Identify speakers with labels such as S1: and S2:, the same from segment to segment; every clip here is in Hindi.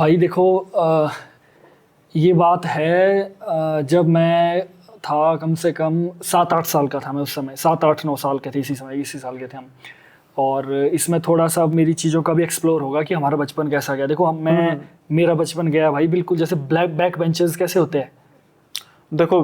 S1: भाई देखो, ये बात है, जब मैं था कम से कम 7-8 साल का था मैं उस समय, 7-8-9 साल के थे इसी समय, इसी साल के थे हम। और इसमें थोड़ा सा मेरी चीज़ों का भी एक्सप्लोर होगा कि हमारा बचपन कैसा गया। देखो मेरा बचपन गया भाई बिल्कुल जैसे ब्लैक बैक बेंचर्स कैसे होते हैं।
S2: देखो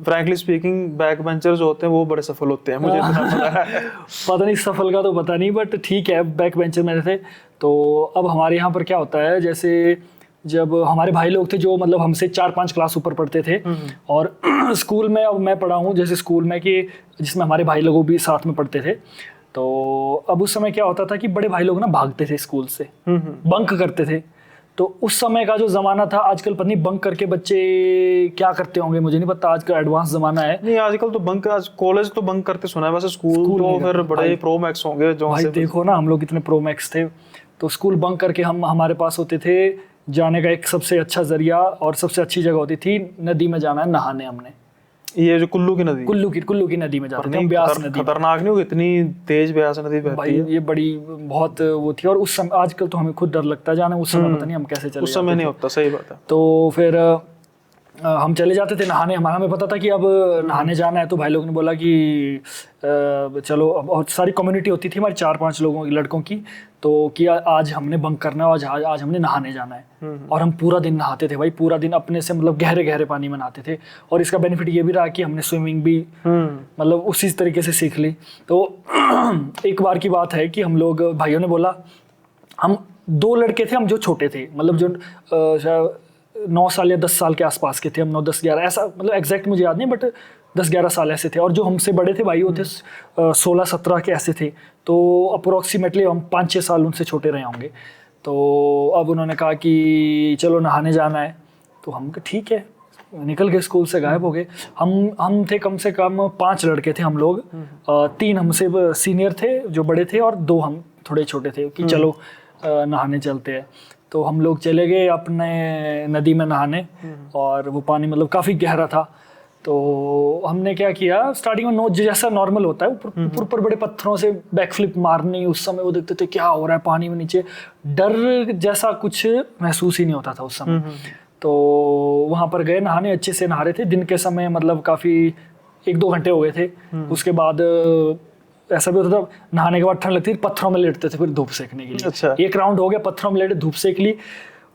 S2: फ्रैंकली स्पीकिंग बैक बेंचर्स जो होते हैं वो बड़े सफल होते हैं, मुझे इतना पता है।
S1: पता नहीं सफल का तो पता नहीं, बट ठीक है, बैक बेंचर मेरे थे। तो अब हमारे यहाँ पर क्या होता है, जैसे जब हमारे भाई लोग थे जो मतलब हमसे 4-5 क्लास ऊपर पढ़ते थे, और स्कूल में अब मैं पढ़ा हूँ जैसे स्कूल में कि जिसमें हमारे भाई लोग भी साथ में पढ़ते थे। तो अब उस समय क्या होता था कि बड़े भाई लोग ना भागते थे स्कूल से, बंक करते थे। तो उस समय का जो ज़माना था, आजकल पता नहीं बंक करके बच्चे क्या करते होंगे, मुझे नहीं पता, आज का एडवांस ज़माना है।
S2: नहीं आजकल तो बंक, आज कॉलेज तो बंक करते सुना है, वैसे स्कूल तो फिर बड़े प्रो मैक्स होंगे जो
S1: भाई देखो ना, हम लोग कितने प्रो मैक्स थे। तो स्कूल बंक करके हमारे पास होते थे जाने का एक सबसे अच्छा जरिया और सबसे अच्छी जगह होती थी, नदी में जाना है नहाने। हमने
S2: ये जो कुल्लू की नदी,
S1: कुल्लू की नदी में जाते थे हम, ब्यास नदी।
S2: खतरनाक नहीं होगी इतनी तेज ब्यास नदी बहती है
S1: ये बड़ी बहुत वो थी। और उस समय, आजकल तो हमें खुद डर लगता है जाने, उस समय पता नहीं हम कैसे चले,
S2: उस समय नहीं होता, सही बात है।
S1: तो फिर हम चले जाते थे नहाने। हमें पता था कि अब नहाने जाना है, तो भाई लोग ने बोला कि चलो। अब और सारी कम्युनिटी होती थी हमारी 4-5 लोगों की, लड़कों की। तो कि आज हमने बंक करना है, आज हमने नहाने जाना है। और हम पूरा दिन नहाते थे भाई, पूरा दिन अपने से मतलब गहरे गहरे पानी में नहाते थे। और इसका बेनिफिट ये भी रहा कि हमने स्विमिंग भी मतलब उसी तरीके से सीख ली। तो एक बार की बात है कि हम लोग, भाइयों ने बोला, हम 2 लड़के थे हम जो छोटे थे, मतलब जो 9 साल या 10 साल के आसपास के थे हम, 9-10-11 ऐसा, मतलब एग्जैक्ट मुझे याद नहीं, बट 10-11 साल ऐसे थे। और जो हमसे बड़े थे भाई वो थे 16-17 के ऐसे थे। तो अप्रोक्सीमेटली हम 5-6 साल उनसे छोटे रहे होंगे। तो अब उन्होंने कहा कि चलो नहाने जाना है। तो हम कहा ठीक है, निकल गए, स्कूल से गायब हो गए। हम थे कम से कम 5 लड़के थे हम लोग। 3 हमसे सीनियर थे जो बड़े थे, और 2 हम थोड़े छोटे थे कि चलो नहाने चलते हैं। तो हम लोग चले गए अपने नदी में नहाने, और वो पानी मतलब काफ़ी गहरा था। तो हमने क्या किया, स्टार्टिंग में जैसा नॉर्मल होता है, ऊपर बड़े पत्थरों से बैकफ्लिप मारनी। उस समय वो देखते थे क्या हो रहा है पानी में नीचे, डर जैसा कुछ महसूस ही नहीं होता था उस समय। तो वहाँ पर गए नहाने, अच्छे से नहा रहे थे दिन के समय, मतलब काफ़ी 1-2 घंटे हो गए थे। उसके बाद ऐसा भी होता था, नहाने के बाद ठंड लगती थी, पत्थरों में लेटते थे फिर धूप सेकने के लिए।
S2: अच्छा।
S1: एक राउंड हो गया, पत्थरों में लेटे धूप सेक ली।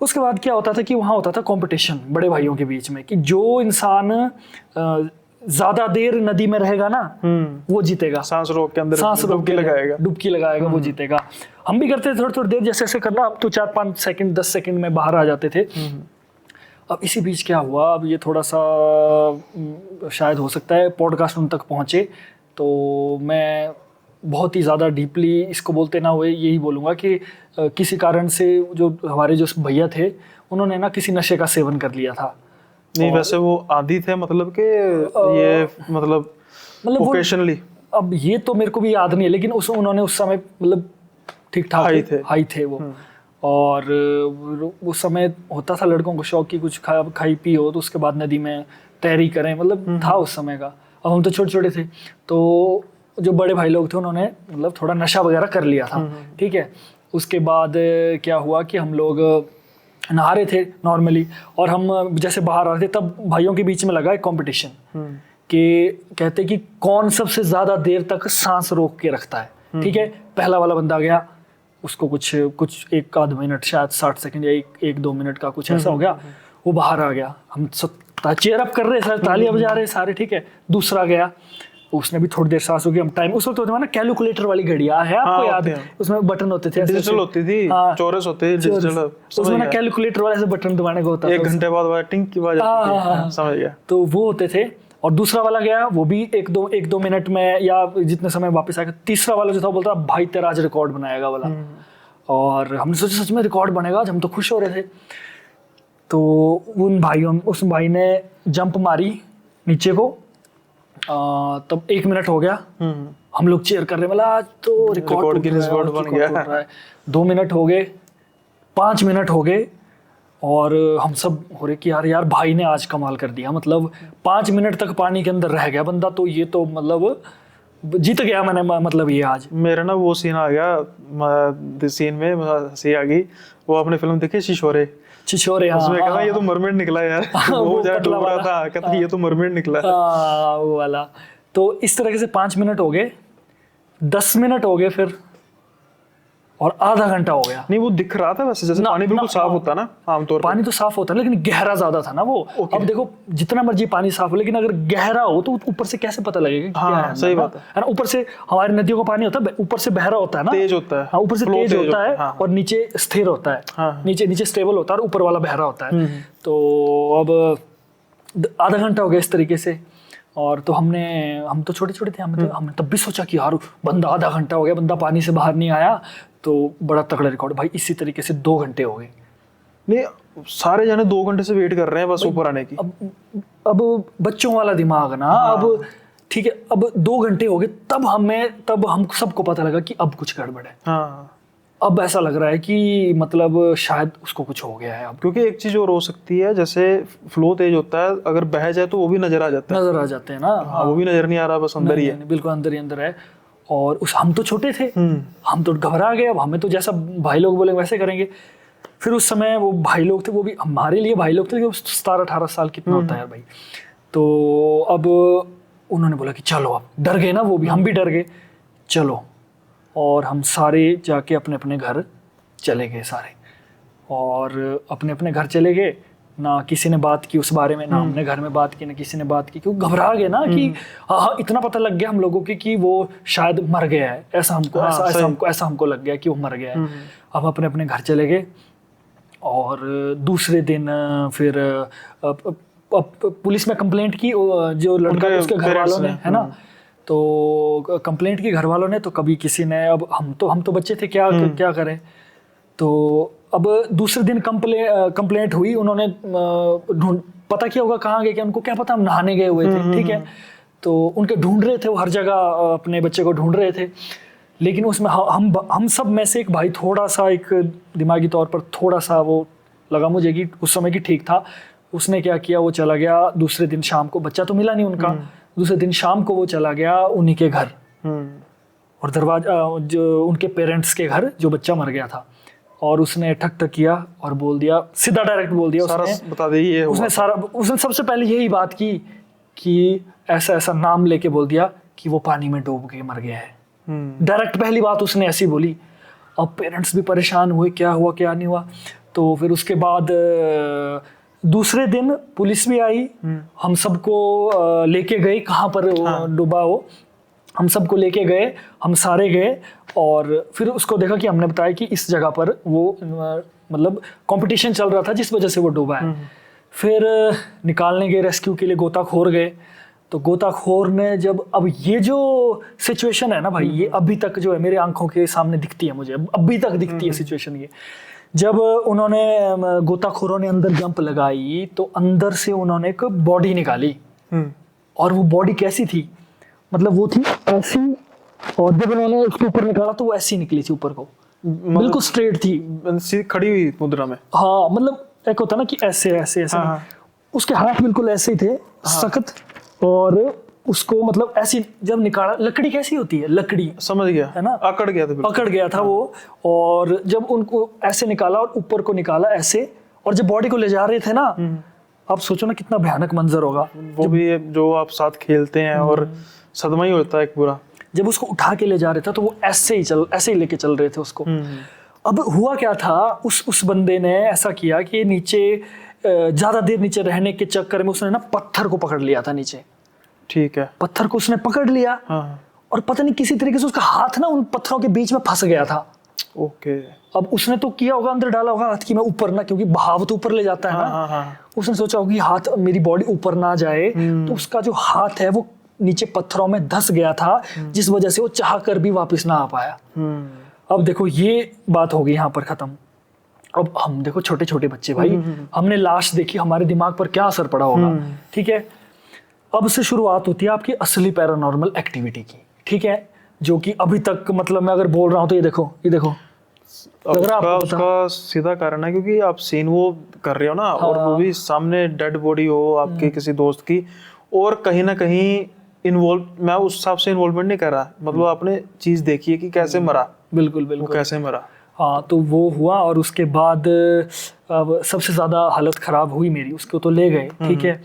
S1: उसके बाद क्या होता था कि वहाँ होता था कंपटीशन बड़े भाइयों के बीच में, कि जो इंसान ज्यादा देर नदी में रहेगा ना वो जीतेगा,
S2: सांस रोक के अंदर
S1: डुबकी लगाएगा वो जीतेगा। हम भी करते थे थोड़ी देर, जैसे जैसे करना, अब तो 4-5 सेकंड 10 सेकंड में बाहर आ जाते थे। अब इसी बीच क्या हुआ, अब ये थोड़ा सा शायद हो सकता है पॉडकास्ट उन तक पहुंचे, तो मैं बहुत ही ज़्यादा डीपली इसको बोलते ना हुए यही बोलूँगा कि किसी कारण से जो हमारे जो भैया थे, उन्होंने ना किसी नशे का सेवन कर लिया था।
S2: नहीं वैसे वो आदी थे, मतलब कि ये मतलब ओकेशनली,
S1: अब ये तो मेरे को भी याद नहीं है, लेकिन उन्होंने उस समय मतलब ठीक ठाक हाई थे वो। और उस समय होता था लड़कों को शौक की कुछ खाई पी हो तो उसके बाद नदी में तैरी करें, मतलब था उस समय का। अब हम तो छोटे छोटे थे, तो जो बड़े भाई लोग थे उन्होंने मतलब थोड़ा नशा वगैरह कर लिया था, ठीक है। उसके बाद क्या हुआ कि हम लोग नहा रहे थे नॉर्मली, और हम जैसे बाहर आ रहे थे तब भाइयों के बीच में लगा एक कॉम्पिटिशन कि कहते कि कौन सबसे ज़्यादा देर तक सांस रोक के रखता है, ठीक है। पहला वाला बंदा गया, उसको कुछ 1-आध मिनट, शायद 60 सेकंड या 1-2 मिनट का कुछ ऐसा हो गया, वो बाहर आ गया। हम सब चेयर अप कर रहे हैं, तालियां बजा रहे हैं सारे, ठीक है। दूसरा गया, उसने भी थोड़ी देर सांस होगी। हम टाइम उस वक्त होता ना कैलकुलेटर वाली घड़ियां है, आपको याद है? उसमें बटन होते थे,
S2: डिजिटल होती थी, चौरस होते थे डिजिटल,
S1: उसमें ना कैलकुलेटर वाले से बटन दबाने का होता था।
S2: 1 घंटे बाद टिंग की आवाज आती थी, समझ गया।
S1: तो वो होते थे। और दूसरा वाला गया, वो भी 1-2 मिनट में या जितने समय वापस आएगा। तीसरा वाला जो था बोलता भाई तेरा आज रिकॉर्ड बनाएगा वाला। और हमने सोचा सच में रिकॉर्ड बनेगा, हम तो खुश हो रहे थे। तो उस भाई ने जंप मारी नीचे को, तब 1 मिनट हो गया, हम लोग चेयर कर रहे, मतलब आज तो रिकॉर्ड बन गया। 2 मिनट हो गए, 5 मिनट हो गए, और हम सब हो रहे कि यार भाई ने आज कमाल कर दिया, मतलब 5 मिनट तक पानी के अंदर रह गया बंदा, तो ये तो मतलब जीत गया मैंने, मतलब ये आज
S2: मेरा ना वो सीन आ गया, सीन में हंसी आ गई। वो आपने फिल्म देखी शिशोरे?
S1: छिछोरे, हाँ
S2: उसमें कहता
S1: हाँ,
S2: ये तो मरमेड निकला यार।
S1: वो
S2: वो जरा
S1: पतला
S2: डूब रहा
S1: वाला।
S2: था, कहता ये तो मरमेड निकला।
S1: हाँ, वो वाला। तो इस तरह से 5 मिनट हो गए, 10 मिनट हो गए फिर, और आधा घंटा हो गया।
S2: नहीं वो दिख रहा था वैसे, जैसे
S1: ना-
S2: पानी बिल्कुल
S1: ना-
S2: साफ होता है ना आमतौर पर।
S1: पानी तो साफ होता है लेकिन गहरा ज्यादा था ना वो। अब देखो जितना मर्जी पानी साफ हो, लेकिन अगर गहरा हो तो ऊपर से कैसे पता लगेगा कि
S2: हाँ,
S1: क्या है अंदर,
S2: सही
S1: ना?
S2: बात है।
S1: ना, ऊपर से हमारी नदियों का पानी होता है, ऊपर से बहरा होता है ना,
S2: तेज होता है।
S1: हाँ, ऊपर से
S2: Flow
S1: तेज होता है,
S2: हाँ,
S1: और नीचे स्थिर होता है।
S2: हाँ।
S1: नीचे स्टेबल होता है और ऊपर वाला बहरा होता है। तो अब आधा घंटा हो गया इस तरीके से, और तो हम तो छोटे छोटे थे, हमने तब भी सोचा कि यार बंदा आधा घंटा हो गया, बंदा पानी से बाहर नहीं आया, तो बड़ा तगड़ा रिकॉर्ड। भाई इसी तरीके से 2 घंटे हो गए।
S2: नहीं सारे जने 2 घंटे से वेट कर रहे हैं बस ऊपर आने की।
S1: अब बच्चों वाला दिमाग ना, अब ठीक है, अब 2 घंटे हो गए, तब हम सबको पता लगा कि अब कुछ गड़बड़ है।
S2: हाँ,
S1: अब ऐसा लग रहा है कि मतलब शायद उसको कुछ हो गया है। अब
S2: क्योंकि एक चीज और हो सकती है, जैसे फ्लो तेज होता है, अगर बह जाए तो वो भी नजर आ जाता है।
S1: नजर आ जाते हैं ना।
S2: हाँ, वो भी नजर नहीं आ रहा, बस अंदर ही है।
S1: नहीं, बिल्कुल अंदर ही अंदर है। और हम तो छोटे थे, हम तो घबरा गए। अब हमें तो जैसा भाई लोग बोले वैसे करेंगे। फिर उस समय वो भाई लोग थे, वो भी हमारे लिए भाई लोग थे, 17-18 साल कितना होता है यार भाई। तो अब उन्होंने बोला कि चलो, अब डर गए ना वो भी, हम भी डर गए, चलो। और हम सारे जाके अपने अपने घर चले गए सारे, और अपने अपने घर चले गए। ना किसी ने बात की उस बारे में, ना हमने घर में बात की, ना किसी ने बात की, क्योंकि घबरा गए ना कि हाँ इतना पता लग गया हम लोगों की कि वो शायद मर गया है। ऐसा हमको लग गया कि वो मर गया है। हम अपने अपने घर चले गए, और दूसरे दिन फिर पुलिस में कंप्लेंट की, जो लड़का उसके घर वालों ने, है ना। तो कंप्लेंट की घर वालों ने, तो कभी किसी ने, अब हम तो बच्चे थे, क्या करें। तो अब दूसरे दिन कंप्लेंट हुई, उन्होंने पता किया होगा कहाँ गए, क्या उनको क्या पता, हम नहाने गए हुए थे, ठीक है। तो उनके ढूंढ रहे थे वो हर जगह, अपने बच्चे को ढूंढ रहे थे। लेकिन उसमें हम सब में से एक भाई थोड़ा सा, एक दिमागी तौर पर थोड़ा सा वो लगा मुझे कि उस समय की ठीक था। उसने क्या किया, वो चला गया दूसरे दिन शाम को, बच्चा तो मिला नहीं उनका। दूसरे दिन शाम को वो चला गया उन्हीं के घर, और दरवाजा, जो उनके पेरेंट्स के घर, जो बच्चा मर गया था। और उसने ठक ठक किया और बोल दिया, सीधा डायरेक्ट बोल दिया उसने,
S2: बता दे ये
S1: उसने सबसे पहले यही बात की कि ऐसा ऐसा नाम लेके बोल दिया कि वो पानी में डूब के मर गया है। डायरेक्ट पहली बात उसने ऐसी बोली। अब पेरेंट्स भी परेशान हुए, क्या हुआ क्या नहीं हुआ। तो फिर उसके बाद दूसरे दिन पुलिस भी आई, हम सबको लेके गई कहाँ पर डूबा हो, हम सबको लेके गए, हम सारे गए। और फिर उसको देखा कि हमने बताया कि इस जगह पर वो मतलब कंपटीशन चल रहा था जिस वजह से वो डूबा है। फिर निकालने गए, रेस्क्यू के लिए गोताखोर गए। तो गोताखोर ने जब, अब ये जो सिचुएशन है ना भाई, ये अभी तक जो है मेरे आंखों के सामने दिखती है, मुझे अभी तक दिखती है सिचुएशन ये। जब उन्होंने, गोताखोरों ने अंदर जंप लगाई, तो अंदर से उन्होंने एक बॉडी निकाली। और वो बॉडी कैसी थी, मतलब वो थी ऐसी, और जब उन्होंने उसके ऊपर निकाला तो वो ऐसी निकली थी ऊपर को, बिल्कुल स्ट्रेट थी,
S2: खड़ी हुई मुद्रा में।
S1: हाँ, मतलब एक होता ना कि ऐसे ऐसे ऐसे, उसके हाथ बिल्कुल ऐसे ही थे, सख्त। और उसको मतलब ऐसी जब निकाला, लकड़ी कैसी होती है, लकड़ी,
S2: समझ गया,
S1: है ना,
S2: अकड़ गया था बिल्कुल।
S1: अकड़ गया था वो। और जब उनको ऐसे निकाला और ऊपर को निकाला ऐसे, और जब बॉडी को ले जा रहे थे ना, आप सोचो ना कितना भयानक मंजर होगा।
S2: वो भी जो आप साथ खेलते हैं, और सदमा ही होता है एक पूरा।
S1: जब उसको उठा के ले जा रहे थे तो वो ऐसे ही लेके चल रहे थे उसको। अब हुआ क्या था, उस बंदे ने ऐसा किया कि नीचे ज्यादा देर नीचे रहने के चक्कर में उसने ना पत्थर को पकड़ लिया था नीचे।
S2: ठीक है,
S1: पत्थर को उसने पकड़ लिया, और पता नहीं किसी तरीके से उसका हाथ ना उन पत्थरों के बीच में फंस गया था।
S2: ओके।
S1: अब उसने तो किया होगा, अंदर डाला होगा हाथ की मैं ऊपर ना, क्योंकि बहाव तो ऊपर ले जाता है ना। उसने सोचा होगा कि हाथ, मेरी बॉडी ऊपर ना जाए, तो उसका जो हाथ है वो नीचे पत्थरों में धंस गया था, जिस वजह से वो चाह कर भी वापस ना आ पाया। अब देखो ये बात होगी यहाँ पर खत्म। अब हम देखो छोटे छोटे बच्चे भाई, हमने लाश देखी, हमारे दिमाग पर क्या असर पड़ा होगा, ठीक है। अब से शुरुआत होती है आपकी असली पैरानॉर्मल एक्टिविटी की, ठीक है, जो कि अभी तक, मतलब मैं अगर बोल रहा हूँ तो ये देखो
S2: उसका सीधा कारण है क्योंकि आप सीन वो कर रहे हो ना, और वो भी सामने डेड बॉडी हो आपके किसी दोस्त की, और कहीं ना कहीं इन्वॉल्व, मैं उस हिसाब से इन्वॉल्वमेंट नहीं कर रहा, मतलब आपने चीज देखी है कि कैसे मरा,
S1: बिल्कुल
S2: वो कैसे मरा।
S1: हाँ, तो वो हुआ और उसके बाद अब सबसे ज़्यादा हालत ख़राब हुई मेरी, उसको तो ले गए, ठीक है।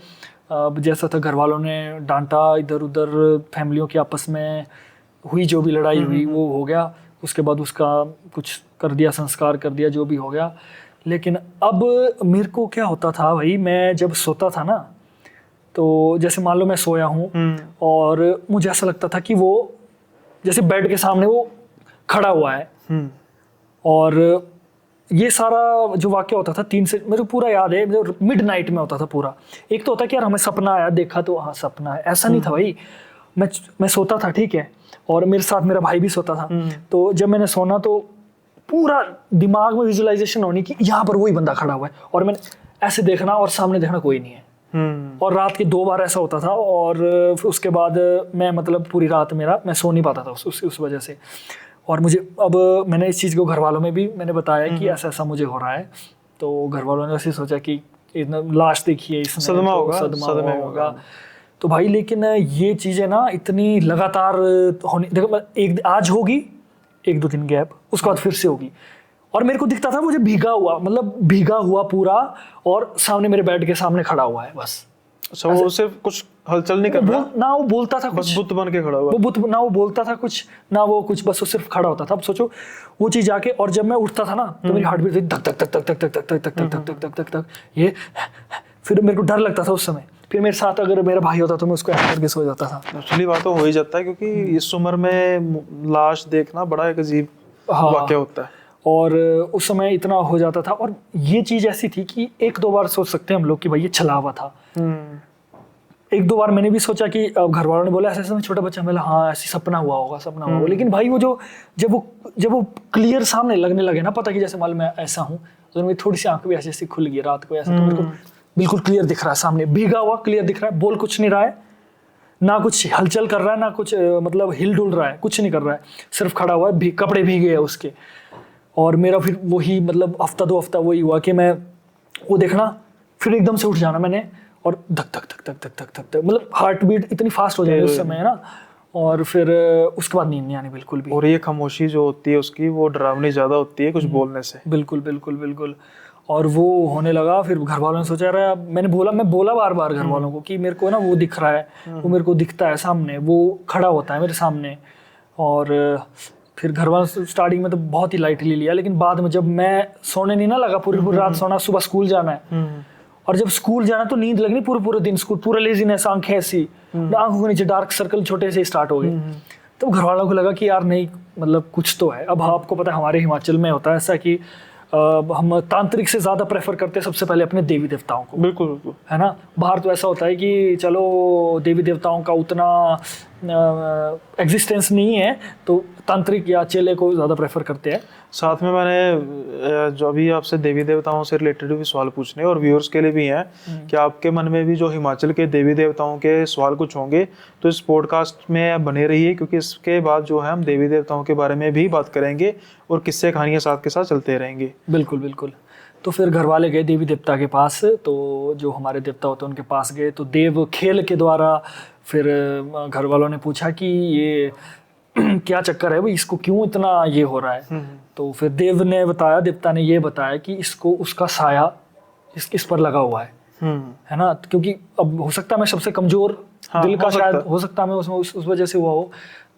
S1: अब जैसा था घर वालों ने डांटा, इधर उधर फैमिलियों की आपस में हुई जो भी लड़ाई हुई वो हो गया। उसके बाद उसका कुछ कर दिया, संस्कार कर दिया, जो भी हो गया। लेकिन अब मेरे को क्या होता था भाई, मैं जब सोता था ना, तो जैसे मान लो मैं सोया हूँ और मुझे ऐसा लगता था कि वो जैसे बेड के सामने वो खड़ा हुआ है। और ये सारा जो वाक्य होता था 3 से, मेरे को पूरा याद है, मिड नाइट में होता था पूरा। एक तो होता कि यार हमें सपना आया, देखा तो हाँ सपना है, ऐसा नहीं था भाई। मैं सोता था, ठीक है, और मेरे साथ मेरा भाई भी सोता था। तो जब मैंने सोना तो पूरा दिमाग में विजुअलाइजेशन होनी कि यहाँ पर वही बंदा खड़ा हुआ है, और मैंने ऐसे देखना और सामने देखना कोई नहीं है। और रात के 2 बार ऐसा होता था। और उसके बाद मैं मतलब पूरी रात मैं सो नहीं पाता था उस वजह से। और मुझे अब मैंने इस चीज़ को घर वालों में भी मैंने बताया कि ऐसा ऐसा मुझे हो रहा है। तो घर वालों ने ऐसे सोचा कि लाश देखिए, इसमें
S2: सदमा
S1: होगा। तो भाई लेकिन ये चीज़ें ना इतनी लगातार होनी, देखो एक आज होगी, 1-2 दिन गैप, उसके बाद फिर से होगी। और मेरे को दिखता था मुझे भीगा हुआ पूरा, और सामने मेरे बेड के सामने खड़ा हुआ है बस।
S2: अच्छा, वो सिर्फ कुछ हलचल नहीं कर रहा,
S1: ना वो बोलता था,
S2: बस बुत बन के खड़ा हुआ,
S1: वो बुत ना वो बोलता था कुछ, ना वो कुछ, बस वो सिर्फ खड़ा होता था। अब सोचो वो चीज आके, और जब मैं उठता था ना तो मेरी हार्ट बीट धक धक धक धक धक धक धक धक धक धक धक धक धक धक, ये फिर मेरे को डर लगता था उस समय। फिर मेरे साथ अगर मेरा भाई होता तो मैं उसको ऐसे करके सो जाता था।
S2: एक्चुअली बात तो हो ही जाता है, क्योंकि इस उम्र में लाश देखना बड़ा एक अजीब वाकया होता है।
S1: और उस समय इतना हो जाता था। और ये चीज ऐसी थी कि 1-2 बार सोच सकते हैं हम लोग कि भाई ये छलावा था। 1-2 बार मैंने भी सोचा कि घर वालों ने बोला ऐसे ऐसे, मैं छोटा बच्चा, मैं हाँ ऐसे सपना हुआ होगा। लेकिन भाई वो जो जब वो क्लियर सामने लगने लगे ना, पता कि जैसे मान लो मैं ऐसा हूँ, तो मेरी थोड़ी सी आंख भी ऐसे खुल गई रात को ऐसा, तो मेरे को बिल्कुल क्लियर दिख रहा है सामने, भीगा हुआ क्लियर दिख रहा है, बोल कुछ नहीं रहा है, ना कुछ हलचल कर रहा है, ना कुछ मतलब हिल डुल रहा है, कुछ नहीं कर रहा है, सिर्फ खड़ा हुआ है, कपड़े भीगे हैं उसके। और मेरा फिर वही मतलब हफ्ता 2 हफ्ता वही हुआ कि मैं वो देखना, फिर एकदम से उठ जाना मैंने, और धक धक धक धक धक धक धक मतलब हार्ट बीट इतनी फास्ट हो जाएगी उस समय है ना। और फिर उसके बाद नींद नहीं आनी बिल्कुल भी।
S2: और ये खामोशी जो होती है उसकी, वो डरावनी ज्यादा होती है कुछ बोलने से।
S1: बिल्कुल बिल्कुल बिल्कुल। और वो होने लगा, फिर घर वालों ने सोचा रहा, मैं बोला बार बार घर वालों को कि मेरे को ना वो दिख रहा है, वो मेरे को दिखता है सामने, वो खड़ा होता है मेरे सामने। और फिर घर वालों स्टार्टिंग में तो बहुत ही लाइटली लिया, लेकिन बाद में जब मैं सोने नहीं ना लगा, पूरी रात सोना, सुबह स्कूल जाना है, और जब स्कूल जाना तो नींद लगनी पूरे दिन, स्कूल पूरा लेजीनेस, आंखें ऐसी, आंखों के नीचे डार्क सर्कल छोटे से स्टार्ट हो गए। तो घर वालों को लगा कि यार नहीं, मतलब कुछ तो है। अब आपको पता है हमारे हिमाचल में होता है ऐसा कि हम तांत्रिक से ज्यादा प्रेफर करते हैं सबसे पहले अपने देवी देवताओं को।
S2: बिल्कुल बिल्कुल,
S1: है ना। बाहर तो ऐसा होता है कि चलो देवी देवताओं का उतना एग्जिस्टेंस नहीं है, तो तांत्रिक या चेले को ज़्यादा प्रेफर करते हैं।
S2: साथ में मैंने जो अभी आपसे देवी देवताओं से रिलेटेड भी सवाल पूछने, और व्यूअर्स के लिए भी हैं कि आपके मन में भी जो हिमाचल के देवी देवताओं के सवाल कुछ होंगे, तो इस पॉडकास्ट में बने रहिए, क्योंकि इसके बाद जो है हम देवी देवताओं के बारे में भी बात करेंगे और किस्से कहानियाँ साथ के साथ चलते रहेंगे।
S1: बिल्कुल बिल्कुल। तो फिर घर वाले गए देवी देवता के पास, तो जो हमारे देवता होते हैं उनके पास गए, तो देव खेल के द्वारा फिर घर वालों ने पूछा कि ये क्या चक्कर है भाई, इसको क्यों इतना ये हो रहा है। तो फिर देवता ने ये बताया कि इसको उसका साया इस पर लगा हुआ है ना। क्योंकि अब हो सकता है मैं सबसे कमजोर दिल का, शायद हो सकता है मैं उसमें उस वजह से हुआ हो,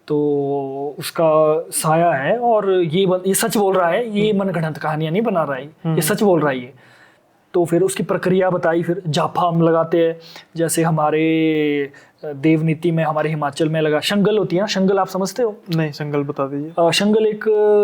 S1: तो उसका साया है। और ये सच बोल रहा है, ये मनगढ़ंत कहानियां नहीं बना रहा है, ये सच बोल रहा है ये। तो फिर उसकी प्रक्रिया बताई, फिर जाफा हम लगाते हैं, जैसे हमारे देवनीति में हमारे हिमाचल में लगा शंगल होती है ना। शंगल आप समझते हो?
S2: नहीं, शंगल बता दीजिए।
S1: शंगल एक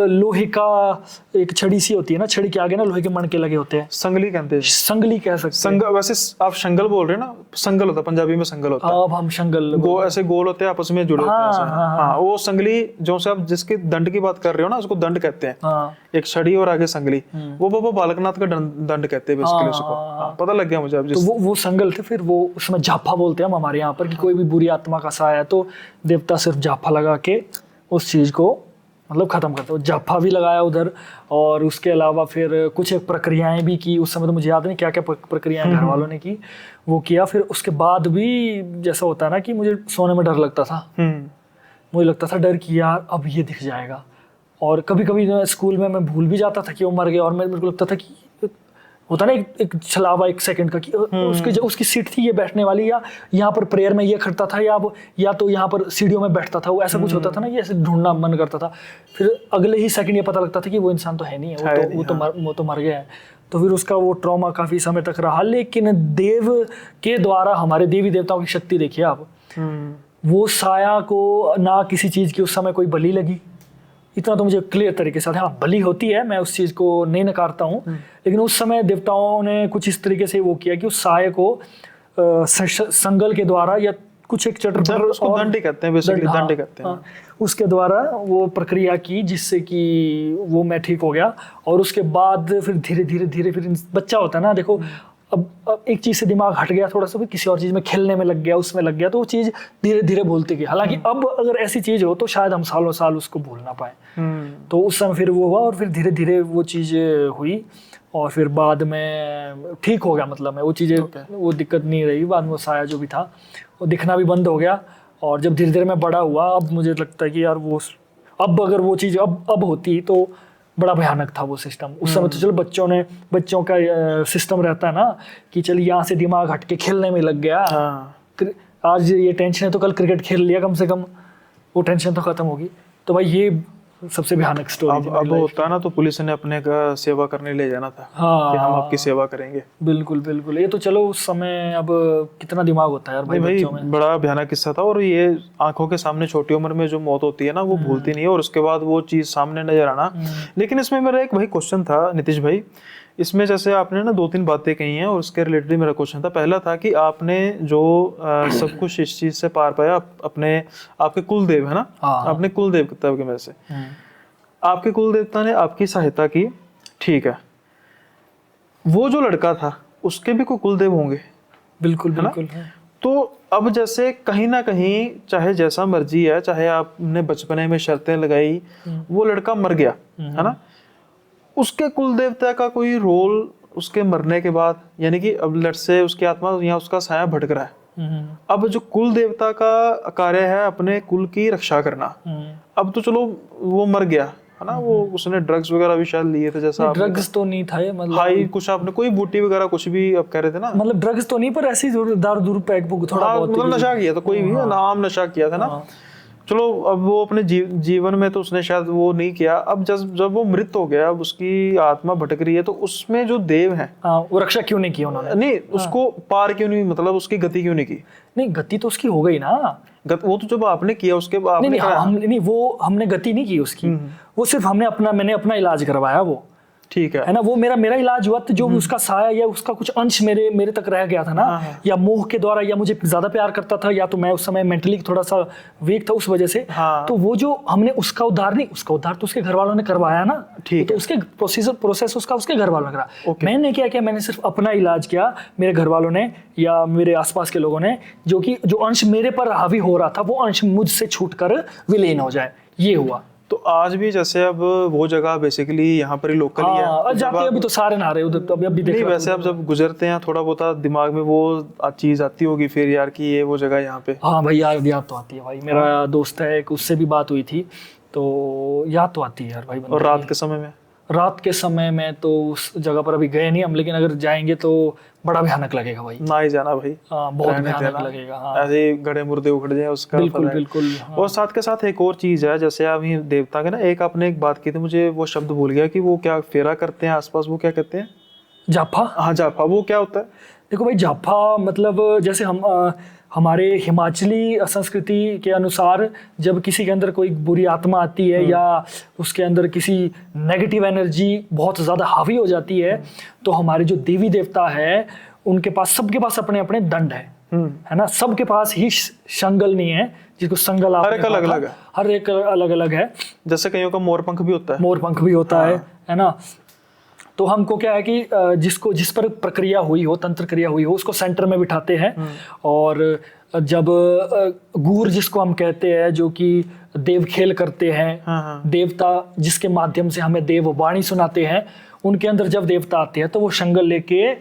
S1: लोहे का एक छड़ी सी होती है ना, छड़ी के आगे ना लोहे के मणके लगे होते हैं,
S2: संगली कहते हैं।
S1: संगली कह सकते हैं।
S2: वैसे आप शंगल बोल रहे हैं ना, संगल होता है पंजाबी में, संगल होता है।
S1: अब हम शंगल
S2: ऐसे गोल होते हैं, आपस में जुड़े होते हैं। हाँ, वो संगली जो से आप जिसके दंड की बात कर रहे हो ना, उसको दंड कहते हैं। एक छड़ी और आगे संगली, वो बाबा बालकनाथ का दंड कहते हैं बेसिकली उसको। पता लग गया मुझे अब।
S1: तो वो संगल थे, फिर वो उसमें जाफा बोलते हैं हम हमारे यहाँ पर, कि कोई भी बुरी आत्मा का साया है तो देवता सिर्फ जाफा लगा के उस चीज को मतलब खत्म करते हैं। जाफा भी लगाया उधर, और उसके अलावा फिर कुछ एक प्रक्रियाएं भी की। उस समय तो मुझे याद नहीं क्या क्या प्रक्रियाएं घर वालों ने की, वो किया। फिर उसके बाद भी जैसा होता है ना कि मुझे सोने में डर लगता था, मुझे लगता था डर कि यार अब ये दिख जाएगा, और कभी कभी स्कूल में मैं भूल भी जाता था कि वो मर गया, और मेरे को लगता था कि होता ना एक छलावा 1 सेकंड का कि उसकी सीट थी ये बैठने वाली, या यहाँ पर प्रेयर में ये खड़ता था, या तो यहाँ पर सीढ़ियों में बैठता था, वो ऐसा कुछ होता था ना, ये ऐसे ढूंढना मन करता था। फिर अगले ही सेकंड ये पता लगता था कि वो इंसान तो है नहीं है, वो तो मर गया है। तो फिर उसका वो ट्रॉमा काफी समय तक रहा। लेकिन देव के द्वारा हमारे देवी देवताओं की शक्ति देखिए आप, वो साया को ना किसी चीज की उस समय कोई बलि लगी, इतना तो मुझे क्लियर तरीके से, हाँ बलि होती है, मैं उस चीज को नहीं नकारता हूँ, लेकिन उस समय देवताओं ने कुछ इस तरीके से वो किया कि उस साय को संगल के द्वारा या कुछ एक चटर,
S2: उसको दंड कहते हैं, बेसिकली दंड कहते हैं,
S1: उसके द्वारा वो प्रक्रिया की जिससे कि वो मैं ठीक हो गया। और उसके बाद फिर धीरे धीरे फिर बच्चा होता है ना, देखो अब एक चीज से दिमाग हट गया थोड़ा सा, भी किसी और चीज में खेलने में लग गया, उसमें लग गया, तो वो चीज धीरे धीरे भूलती गई। हालांकि अब अगर ऐसी चीज हो तो शायद हम सालों साल उसको भूल ना पाए। तो उस समय फिर वो हुआ, और फिर धीरे धीरे वो चीज हुई, और फिर बाद में ठीक हो गया, मतलब मैं वो चीजें वो दिक्कत नहीं रही। बाद में वो साया जो भी था वो दिखना भी बंद हो गया। और जब धीरे धीरे मैं बड़ा हुआ, अब मुझे लगता है कि यार वो अब अगर वो चीज अब होती तो बड़ा भयानक था वो सिस्टम। उस समय तो चलो बच्चों का सिस्टम रहता है ना कि चल यहाँ से दिमाग हट के खेलने में लग गया, आज ये टेंशन है तो कल क्रिकेट खेल लिया, कम से कम वो टेंशन तो खत्म होगी। तो भाई ये सबसे भयानक स्टोरी
S2: अब होता ना तो पुलिस ने अपने का सेवा करने ले जाना था। कि हम आपकी सेवा करेंगे।
S1: बिल्कुल ये तो चलो उस समय, अब कितना दिमाग होता है यार भाई बच्चों में।
S2: बड़ा भयानक किस्सा था। और ये आंखों के सामने छोटी उम्र में जो मौत होती है ना, वो भूलती नहीं है, और उसके बाद वो चीज सामने नजर आना। लेकिन इसमें मेरा एक भाई क्वेश्चन था नीतीश भाई, इसमें जैसे आपने ना 2-3 बातें कही हैं, और उसके रिलेटेड मेरा क्वेश्चन था। पहला था कि आपने जो सब कुछ इस चीज से पार पाया अपने आपके कुल देव है ना, अपने कुल देवता की वजह से, आपके कुल देवता ने आपकी सहायता की, ठीक है। वो जो लड़का था उसके भी कोई कुल देव होंगे,
S1: बिल्कुल।
S2: तो अब जैसे कहीं ना कहीं, चाहे जैसा मर्जी है, चाहे आपने बचपने में शर्तें लगाई, वो लड़का मर गया है ना, उसके कुल देवता का कोई रोल उसके मरने के बाद, यानी कि अब लट से उसकी आत्मा यहाँ उसका साया भटक रहा है। अब जो कुल देवता का कार्य है अपने कुल की रक्षा करना। अब तो चलो वो मर गया है ना, वो उसने ड्रग्स वगैरह भी शायद लिए थे, जैसा
S1: ड्रग्स तो नहीं था ये, मतलब
S2: हाई कुछ आपने कोई बूटी वगैरह कुछ भी आप कह रहे थे ना,
S1: मतलब ड्रग्स तो नहीं, पर ऐसे ही दारू दूर पैक थोड़ा बहुत
S2: मतलब नशा किया था, कोई भी नाम नशा किया था ना। चलो अब वो अपने जीवन में तो उसने शायद वो नहीं किया। अब जब वो मृत हो गया, अब उसकी आत्मा भटक रही है, तो उसमें जो देव हैं
S1: वो रक्षा क्यों नहीं की उन्होंने?
S2: नहीं, उसको पार क्यों नहीं, मतलब उसकी गति क्यों नहीं की?
S1: नहीं, गति तो उसकी हो गई ना,
S2: वो तो जब आपने किया उसके बाद
S1: नहीं, वो हमने गति नहीं की उसकी, वो सिर्फ मैंने अपना इलाज करवाया, वो
S2: ठीक है
S1: ना, वो मेरा इलाज हुआ। तो जो उसका साया या उसका कुछ अंश मेरे तक रह गया था ना, या मोह के द्वारा, या मुझे ज्यादा प्यार करता था, या तो मैं उस समय मेंटली थोड़ा सा वीक था उस वजह से, तो वो जो हमने उसका उद्धार तो उसके घर वालों ने करवाया ना, तो उसके प्रोसेस उसका उसके घर वालों ने करा। मैंने क्या किया, मैंने सिर्फ अपना इलाज किया, मेरे घर वालों ने या मेरे आसपास के लोगों ने, जो अंश मेरे पर हावी हो रहा था वो अंश मुझसे छूटकर विलीन हो जाए, ये हुआ।
S2: तो आज भी जैसे अब वो जगह बेसिकली यहाँ पर ही लोकल ही है,
S1: जाते अभी तो सारे नहा रहे उधर, तो अभी देख
S2: नहीं, वैसे आप जब गुजरते हैं थोड़ा बहुत दिमाग में वो चीज आती होगी फिर यार कि ये वो जगह यहाँ पे।
S1: हाँ भाई याद तो आती है भाई, मेरा दोस्त है एक, उससे भी बात हुई थी, तो याद तो आती है यार भाई।
S2: और रात के समय में तो उस जगह पर अभी गए नहीं हम, लेकिन अगर जाएंगे तो बड़ा भयानक लगेगा भाई, ना ही जाना भाई।
S1: बहुत भयानक लगेगा।
S2: ऐसे गड़े मुर्दे उखड़ जाए उसका,
S1: बिल्कुल।
S2: और साथ के साथ एक और चीज है, जैसे आप ये देवता के ना, एक आपने एक बात की थी, मुझे वो शब्द भूल गया कि वो क्या फेरा करते हैं आसपास, वो क्या कहते हैं?
S1: जाफा।
S2: हाँ जाफा, वो क्या होता है?
S1: देखो भाई, जाफा मतलब जैसे हमारे हिमाचली संस्कृति के अनुसार, जब किसी के अंदर कोई बुरी आत्मा आती है या उसके अंदर किसी नेगेटिव एनर्जी बहुत ज़्यादा हावी हो जाती है, तो हमारे जो देवी देवता है उनके पास, सबके पास अपने अपने दंड है ना, सबके पास ही संगल नहीं है, जिसको संगल
S2: हर एक अलग-अलग है,
S1: हर एक अलग-अलग है।
S2: जैसे कईयों का मोरपंख भी होता है,
S1: है ना। तो हमको क्या है कि जिस पर प्रक्रिया हुई हो, तंत्र क्रिया हुई हो, उसको सेंटर में बिठाते हैं। और जब गूर जिसको हम कहते हैं, जो कि देव खेल करते हैं, देवता जिसके माध्यम से हमें देव वाणी सुनाते हैं, उनके अंदर जब देवता आते हैं तो वो शंगल लेके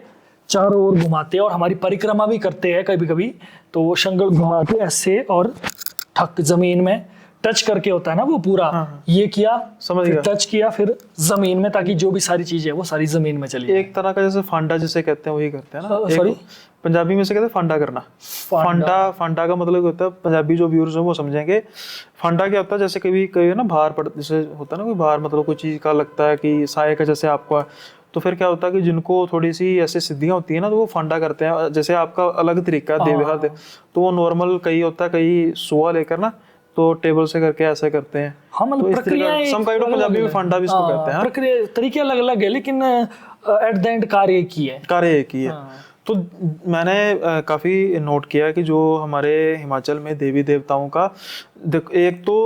S1: चारों ओर घुमाते हैं, और हमारी परिक्रमा भी करते हैं कभी कभी। तो वो शंगल घुमा के ऐसे और ठक जमीन में टच करके होता है ना वो पूरा,
S2: हाँ।
S1: ये किया,
S2: समझ
S1: फिर
S2: गया।
S1: टच किया, फिर जमीन में, ताकि जो भी सारी चीजें है वो सारी जमीन में चली जाए।
S2: एक तरह का जैसे फांडा जिसे कहते हैं वही करते हैं ना।
S1: सॉरी,
S2: पंजाबी में से कहते हैं फांडा करना।
S1: फांडा।
S2: फांडा का मतलब होता है, पंजाबी जो व्यूअर्स हैं वो समझेंगे। फांडा क्या होता है, जैसे कभी कभी ना भार पड़, जैसे होता है ना कोई भार, मतलब कोई चीज का लगता है कि साय का, जैसे आपका, तो फिर क्या होता है कि जिनको थोड़ी सी ऐसे सिद्धियां होती है ना, तो वो फांडा करते हैं। जैसे आपका अलग तरीका है देवहार, तो वो नॉर्मल कई होता है, कई सुआ लेकर ना तो टेबल से करके ऐसे करते हैं।
S1: हाँ, मतलब
S2: तो इस तरीके
S1: प्रक्रिया
S2: का सम काइंड ऑफ पंजाबी में फांडा भी इसको कहते हैं।
S1: प्रक्रिया तरीके अलग अलग है, लेकिन एट द एंड कार्य एक ही है।
S2: कार्य एक ही है। तो मैंने काफ़ी नोट किया कि जो हमारे हिमाचल में देवी देवताओं का, एक तो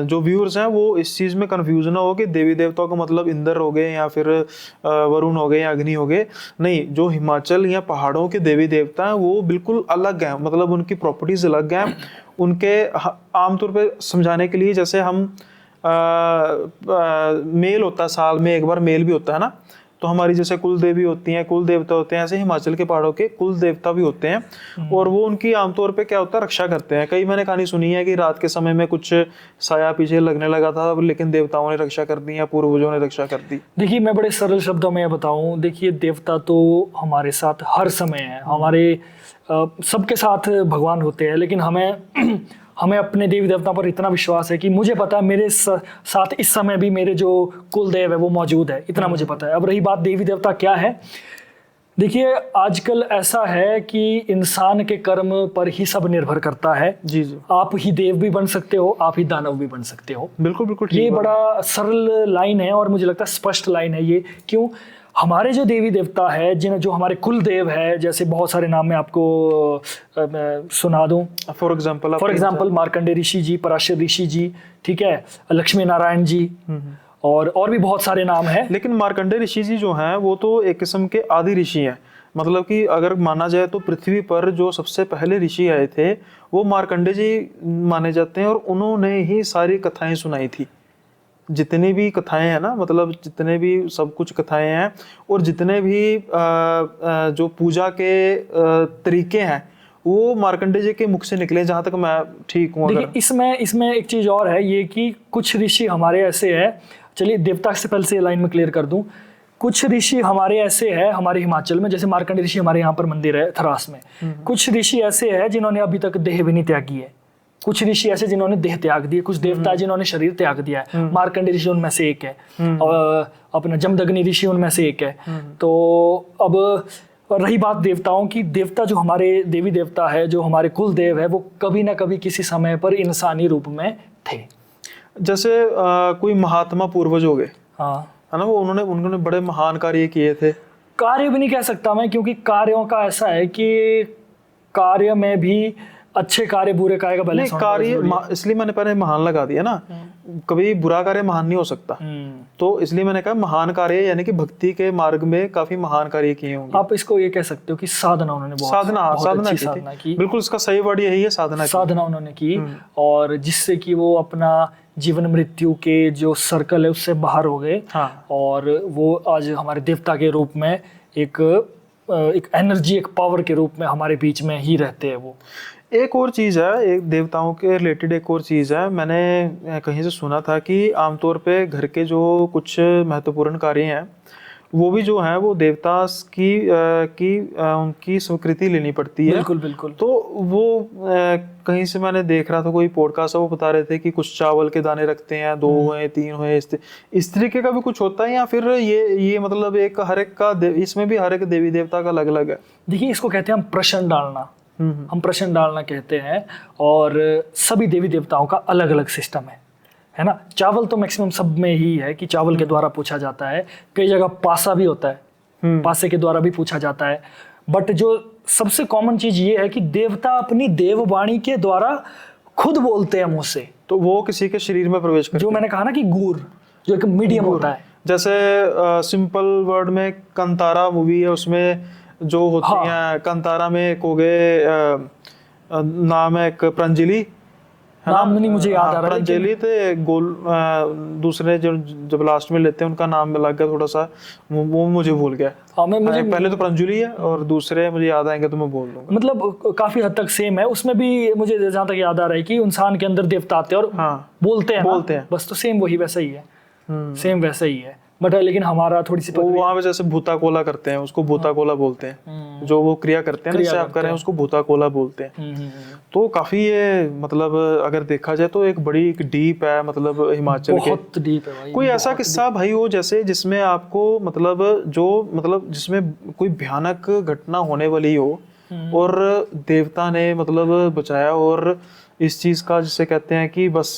S2: जो व्यूअर्स हैं वो इस चीज़ में कंफ्यूजन हो कि देवी देवताओं का मतलब इंद्र हो गए या फिर वरुण हो गए या अग्नि हो गए। नहीं, जो हिमाचल या पहाड़ों के देवी देवता हैं वो बिल्कुल अलग हैं, मतलब उनकी प्रॉपर्टीज अलग हैं। उनके आमतौर पे समझाने के लिए, जैसे हम मेल होता है, साल में एक बार मेल भी होता है ना, तो हमारी जैसे कुल देवी होती हैं, कुल देवता होते हैं, ऐसे हिमाचल के पहाड़ों के कुल देवता भी होते हैं। और वो उनकी आमतौर पे क्या होता है, रक्षा करते हैं। कई मैंने कहानी सुनी है कि रात के समय में कुछ साया पीछे लगने लगा था, लेकिन देवताओं ने रक्षा कर दी या पूर्वजों ने रक्षा कर दी।
S1: देखिए, मैं बड़े सरल शब्दों में बताऊं, देखिए देवता तो हमारे साथ हर समय है, हमारे सबके साथ भगवान होते हैं, लेकिन हमें हमें अपने देवी देवताओं पर इतना विश्वास है कि मुझे पता है मेरे साथ इस समय भी मेरे जो कुल देव है वो मौजूद है, इतना मुझे पता है। अब रही बात देवी देवता क्या है, देखिए आजकल ऐसा है कि इंसान के कर्म पर ही सब निर्भर करता है।
S2: जी जी,
S1: आप ही देव भी बन सकते हो, आप ही दानव भी बन सकते हो।
S2: बिल्कुल बिल्कुल ठीक
S1: ये
S2: बात।
S1: बड़ा सरल लाइन है और मुझे लगता है स्पष्ट लाइन है ये। क्यों? हमारे जो देवी देवता है, जो हमारे कुल देव है, जैसे बहुत सारे नाम मैं आपको सुना दूं।
S2: फॉर एग्जाम्पल
S1: मार्कंडेय ऋषि जी, पराशर ऋषि जी, ठीक है, लक्ष्मी नारायण जी, और भी बहुत सारे नाम हैं।
S2: लेकिन मार्कंडेय ऋषि जी जो हैं वो तो एक किस्म के आदि ऋषि हैं। मतलब कि अगर माना जाए तो पृथ्वी पर जो सबसे पहले ऋषि आए थे वो मार्कंडेय जी माने जाते हैं, और उन्होंने ही सारी कथाएं सुनाई थी। जितनी भी कथाएं हैं ना, मतलब जितने भी सब कुछ कथाएं हैं, और जितने भी जो पूजा के तरीके हैं वो मार्कंडेय जी के मुख से निकले, जहां तक मैं ठीक हूँ।
S1: देखिए, इसमें एक चीज और है ये कि कुछ ऋषि हमारे ऐसे हैं, चलिए देवता से पहले से लाइन में क्लियर कर दूं। कुछ ऋषि हमारे ऐसे हैं हमारे हिमाचल में, जैसे मार्कंडेय ऋषि हमारे यहाँ पर मंदिर है थरास में। कुछ ऋषि ऐसे हैं जिन्होंने अभी तक देह भी नहीं त्यागी है। कुछ ऋषि ऐसे जिन्होंने देह त्याग दिए, कुछ देवता जिन्होंने शरीर त्याग दिया है। मार्कंडेय ऋषि उनमें से एक है, और अपना जमदग्नि ऋषि उनमें से एक है। तो अब रही बात देवताओं की, देवता जो हमारे देवी देवता है, जो हमारे कुल देव है, वो कभी ना कभी किसी समय पर इंसानी रूप में थे।
S2: जैसे कोई महात्मा पूर्वज हो गए,
S1: हाँ,
S2: है ना, वो उन्होंने बड़े महान कार्य किए थे।
S1: कार्य भी नहीं कह सकता मैं, क्योंकि कार्यों का ऐसा है कि कार्य में भी अच्छे कार्य बुरे कार्य का बैलेंस होना
S2: कार्य
S1: जरूरी है।
S2: इसलिए मैंने पहले महान लगा दिया ना, कभी बुरा कार्य महान नहीं हो सकता। तो इसलिए मैंने कहा महान कार्य, यानी कि भक्ति के मार्ग में काफी महान कार्य किए होंगे।
S1: आप इसको ये कह सकते हो कि साधना उन्होंने बहुत अच्छी साधना की।
S2: बिल्कुल, इसका सही वर्ड यही है, साधना
S1: उन्होंने की, और जिससे कि वो अपना जीवन मृत्यु के जो सर्कल है उससे बाहर हो गए।
S2: हाँ।
S1: और वो आज हमारे देवता के रूप में एक एनर्जी, एक पावर के रूप में हमारे बीच में ही रहते हैं वो।
S2: एक और चीज़ है, एक देवताओं के रिलेटेड एक और चीज़ है, मैंने कहीं से सुना था कि आमतौर पे घर के जो कुछ महत्वपूर्ण कार्य हैं वो भी जो हैं वो देवता उनकी स्वीकृति लेनी पड़ती है।
S1: बिल्कुल बिल्कुल।
S2: तो वो कहीं से मैंने देख रहा था, कोई पॉडकास्ट है, वो बता रहे थे कि कुछ चावल के दाने रखते हैं, 2 हुए 3 हुए, इस तरीके का भी कुछ होता है, या फिर ये मतलब एक हर एक का इसमें भी हर एक देवी देवता का अलग अलग है।
S1: देखिए, इसको कहते हैं हम प्रश्न डालना, हम प्रश्न डालना कहते हैं। और सभी देवी देवताओं का अलग अलग सिस्टम है ना। चावल तो मैक्सिमम सब में ही है कि चावल के द्वारा पूछा जाता है। कई जगह पासा भी होता है, पासे के द्वारा भी पूछा जाता है। बट जो सबसे कॉमन चीज ये है कि देवता अपनी देववाणी के द्वारा खुद बोलते हैं मुंह से।
S2: तो वो किसी के शरीर में प्रवेश करते
S1: जो मैंने कहा ना कि गूर, जो एक मीडियम होता है।
S2: जैसे सिंपल वर्ड में कंतारा मूवी है, उसमें जो होती हैं, कंतारा में एक हो गए नाम है एक प्रंजलि,
S1: नाम नहीं मुझे याद आ रहा, लेकिन
S2: प्रंजलि थे गोल, दूसरे जो जब लास्ट में लेते हैं उनका नाम लग गया थोड़ा सा, वो मुझे भूल गया।
S1: हाँ, मुझे
S2: पहले तो प्रंजलि है और दूसरे मुझे याद आएंगे तो मैं बोल दूंगा।
S1: मतलब काफी हद तक सेम है। उसमें भी मुझे जहाँ तक याद आ रहा है कि इंसान के अंदर देवता आते हैं और
S2: हाँ,
S1: बोलते हैं
S2: बोलते हैं।
S1: बस, तो सेम वही वैसा ही है, सेम वैसा ही है। बट लेकिन हमारा थोड़ी सी
S2: वो वहाँ पे जैसे भूताकोला करते हैं, उसको भूताकोला बोलते हैं, जो वो क्रिया करते हैं ना, जैसे आप कर रहे हैं उसको भूताकोला बोलते हैं। तो काफी ये मतलब अगर देखा जाए तो एक बड़ी एक डीप है, मतलब हिमाचल के
S1: बहुत डीप है भाई।
S2: कोई ऐसा किस्सा भाई हो जैसे जिसमें आपको मतलब जो मतलब जिसमें कोई भयानक घटना होने वाली हो और देवता ने मतलब बचाया, और इस चीज का जिसे कहते हैं कि बस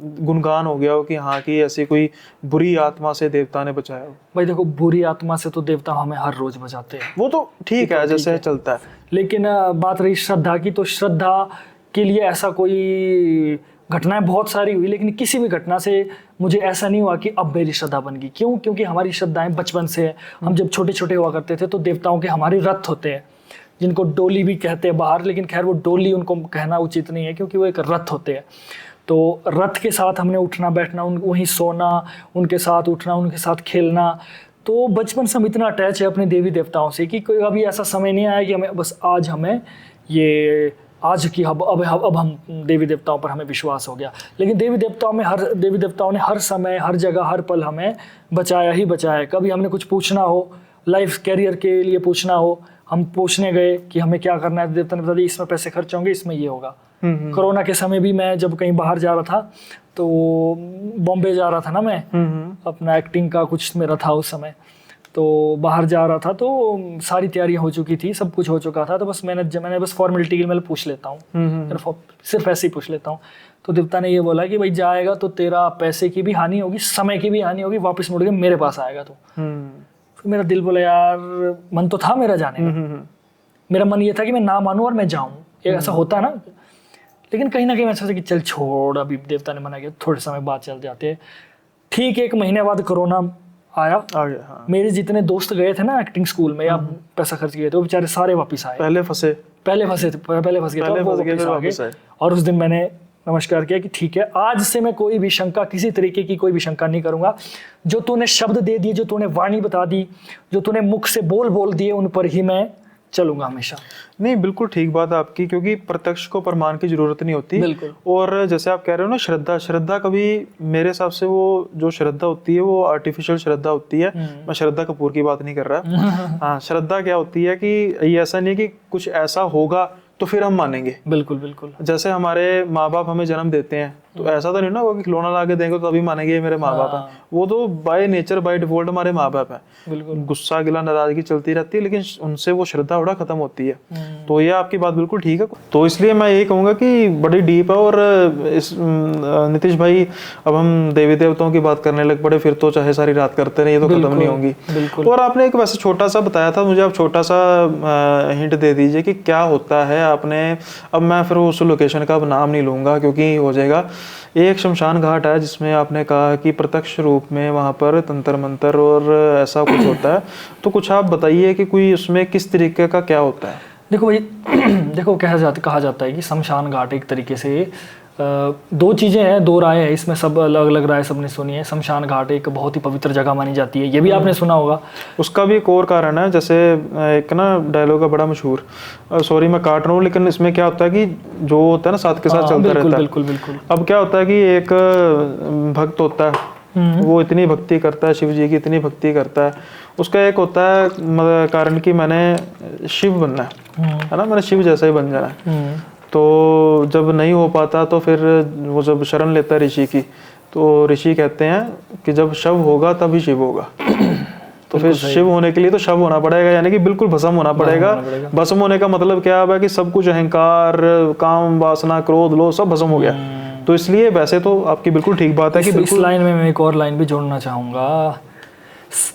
S2: गुणगान हो गया हो कि हाँ कि ऐसी कोई बुरी आत्मा से देवता ने बचाया हो।
S1: भाई देखो, बुरी आत्मा से तो देवता हमें हर रोज बचाते हैं,
S2: वो तो ठीक है, जैसे चलता है।
S1: लेकिन बात रही श्रद्धा की, तो श्रद्धा के लिए ऐसा कोई घटनाएं बहुत सारी हुई, लेकिन किसी भी घटना से मुझे ऐसा नहीं हुआ कि अब मेरी श्रद्धा बन गई। क्यों? क्योंकि हमारी श्रद्धाएं बचपन से है। हम जब छोटे छोटे हुआ करते थे तो देवताओं के हमारे रथ होते हैं, जिनको डोली भी कहते हैं बाहर, लेकिन खैर वो डोली उनको कहना उचित नहीं है क्योंकि वो एक रथ होते हैं। तो रथ के साथ हमने उठना बैठना, वहीं सोना, उनके साथ उठना, उनके साथ खेलना। तो बचपन से हम इतना अटैच है अपने देवी देवताओं से कि कोई अभी ऐसा समय नहीं आया कि हमें बस आज हमें ये आज की अब हम देवी देवताओं पर हमें विश्वास हो गया। लेकिन देवी देवताओं ने हर समय हर जगह हर पल हमें बचाया ही बचाया। कभी हमने कुछ पूछना हो, लाइफ कैरियर के लिए पूछना हो, हम पूछने गए कि हमें क्या करना है, देवता ने बता दिया इसमें पैसे खर्च होंगे, इसमें ये होगा। कोरोना के समय भी मैं जब कहीं बाहर जा रहा था, तो बॉम्बे जा रहा था ना मैं, अपना एक्टिंग का कुछ मेरा था उस समय, तो बाहर जा रहा था, तो सारी तैयारियां हो चुकी थी, सब कुछ हो चुका था। तो बस मैंने बस फॉर्मेलिटी के लिए मैं पूछ लेता हूँ, सिर्फ ऐसे ही पूछ लेता हूँ। तो देवता ने ये बोला कि भाई जाएगा तो तेरा पैसे की भी हानि होगी, समय की भी हानि होगी, वापस मुड़ के मेरे पास आएगा तो। फिर मेरा दिल बोला यार, मन तो था मेरा जाने का, मेरा मन ये था कि मैं ना मानूं और मैं जाऊं, ये ऐसा होता है ना। लेकिन कहीं ना कहीं मैं सोचा कि चल छोड़, अभी देवता ने मना किया, थोड़े समय बाद चल जाते हैं। ठीक 1 महीने बाद कोरोना आया।
S2: हाँ।
S1: मेरे जितने दोस्त गए थे ना एक्टिंग स्कूल में या पैसा खर्च किए थे, वो बेचारे सारे वापस आए।
S2: पहले फंस गए।
S1: और उस दिन मैंने नमस्कार किया कि ठीक है, आज से मैं कोई भी शंका, किसी तरीके की कोई भी शंका नहीं करूंगा। जो तूने शब्द दे दिए, जो तूने वाणी बता दी, जो तूने मुख से बोल दिए, उन पर ही मैं चलूंगा हमेशा।
S2: नहीं, बिल्कुल ठीक बात है आपकी, क्योंकि प्रत्यक्ष को प्रमाण की जरूरत नहीं होती।
S1: बिल्कुल।
S2: और जैसे आप कह रहे हो ना, श्रद्धा कभी मेरे हिसाब से वो जो श्रद्धा होती है वो आर्टिफिशियल श्रद्धा होती है। मैं श्रद्धा कपूर की बात नहीं कर रहा। हाँ, श्रद्धा क्या होती है कि ये ऐसा नहीं कि कुछ ऐसा होगा तो फिर हम मानेंगे।
S1: बिल्कुल बिल्कुल।
S2: जैसे हमारे माँ बाप हमें जन्म देते हैं, तो ऐसा तो नहीं ना कि खिलौना ला के देंगे तो अभी मानेंगे ये मेरे माँ बाप हैं। वो तो बाय नेचर बाय डिफॉल्ट हमारे माँ बाप हैं।
S1: बिल्कुल।
S2: गुस्सा गिला नाराजगी चलती रहती है, लेकिन उनसे वो श्रद्धा उड़ा खत्म होती है। तो ये आपकी बात बिल्कुल ठीक है। तो इसलिए मैं यही कहूंगा कि बड़ी डीप है। और इस नीतीश भाई, अब हम देवी देवताओं की बात करने लग पड़े, फिर तो चाहे सारी रात करते रहे, ये तो खत्म नहीं होंगी। और आपने एक वैसे छोटा सा बताया था मुझे, आप छोटा सा हिंट दे दीजिए कि क्या होता है आपने। अब मैं फिर उस लोकेशन का अब नाम नहीं लूंगा क्योंकि हो जाएगा। एक शमशान घाट है जिसमें आपने कहा कि प्रत्यक्ष रूप में वहाँ पर तंत्र मंत्र और ऐसा कुछ होता है, तो कुछ आप बताइए कि कोई उसमें किस तरीके का क्या होता है।
S1: देखो भाई, देखो कहा जाता है कि शमशान घाट एक तरीके से 2 चीज़ें हैं, 2 राय है इसमें, सब अलग अलग राय सबने सुनी है। शमशान घाट एक बहुत ही पवित्र जगह मानी जाती है, ये भी आपने सुना होगा।
S2: उसका भी एक और कारण है, जैसे एक ना डायलॉग है बड़ा मशहूर, सॉरी मैं काट रहा हूँ, लेकिन इसमें क्या होता है कि जो होता है ना साथ के साथ चलता रहता है।
S1: बिल्कुल बिल्कुल।
S2: अब क्या होता है कि एक भक्त होता है, वो इतनी भक्ति करता है, शिव जी की इतनी भक्ति करता है, उसका एक होता है कारण कि मैंने शिव बनना है ना, मैंने शिव जैसा ही बन जाना है। तो जब नहीं हो पाता तो फिर वो जब शरण लेता है ऋषि की, तो ऋषि कहते हैं कि जब शव होगा तभी शिव होगा। तो फिर शिव होने के लिए तो शव होना पड़ेगा, यानी कि बिल्कुल भस्म होना पड़ेगा। भस्म होने का मतलब क्या है कि सब कुछ अहंकार, काम, वासना, क्रोध, लोभ सब भस्म हो गया। तो इसलिए वैसे तो आपकी बिल्कुल ठीक बात है कि
S1: इस लाइन में मैं एक और लाइन भी जोड़ना चाहूँगा।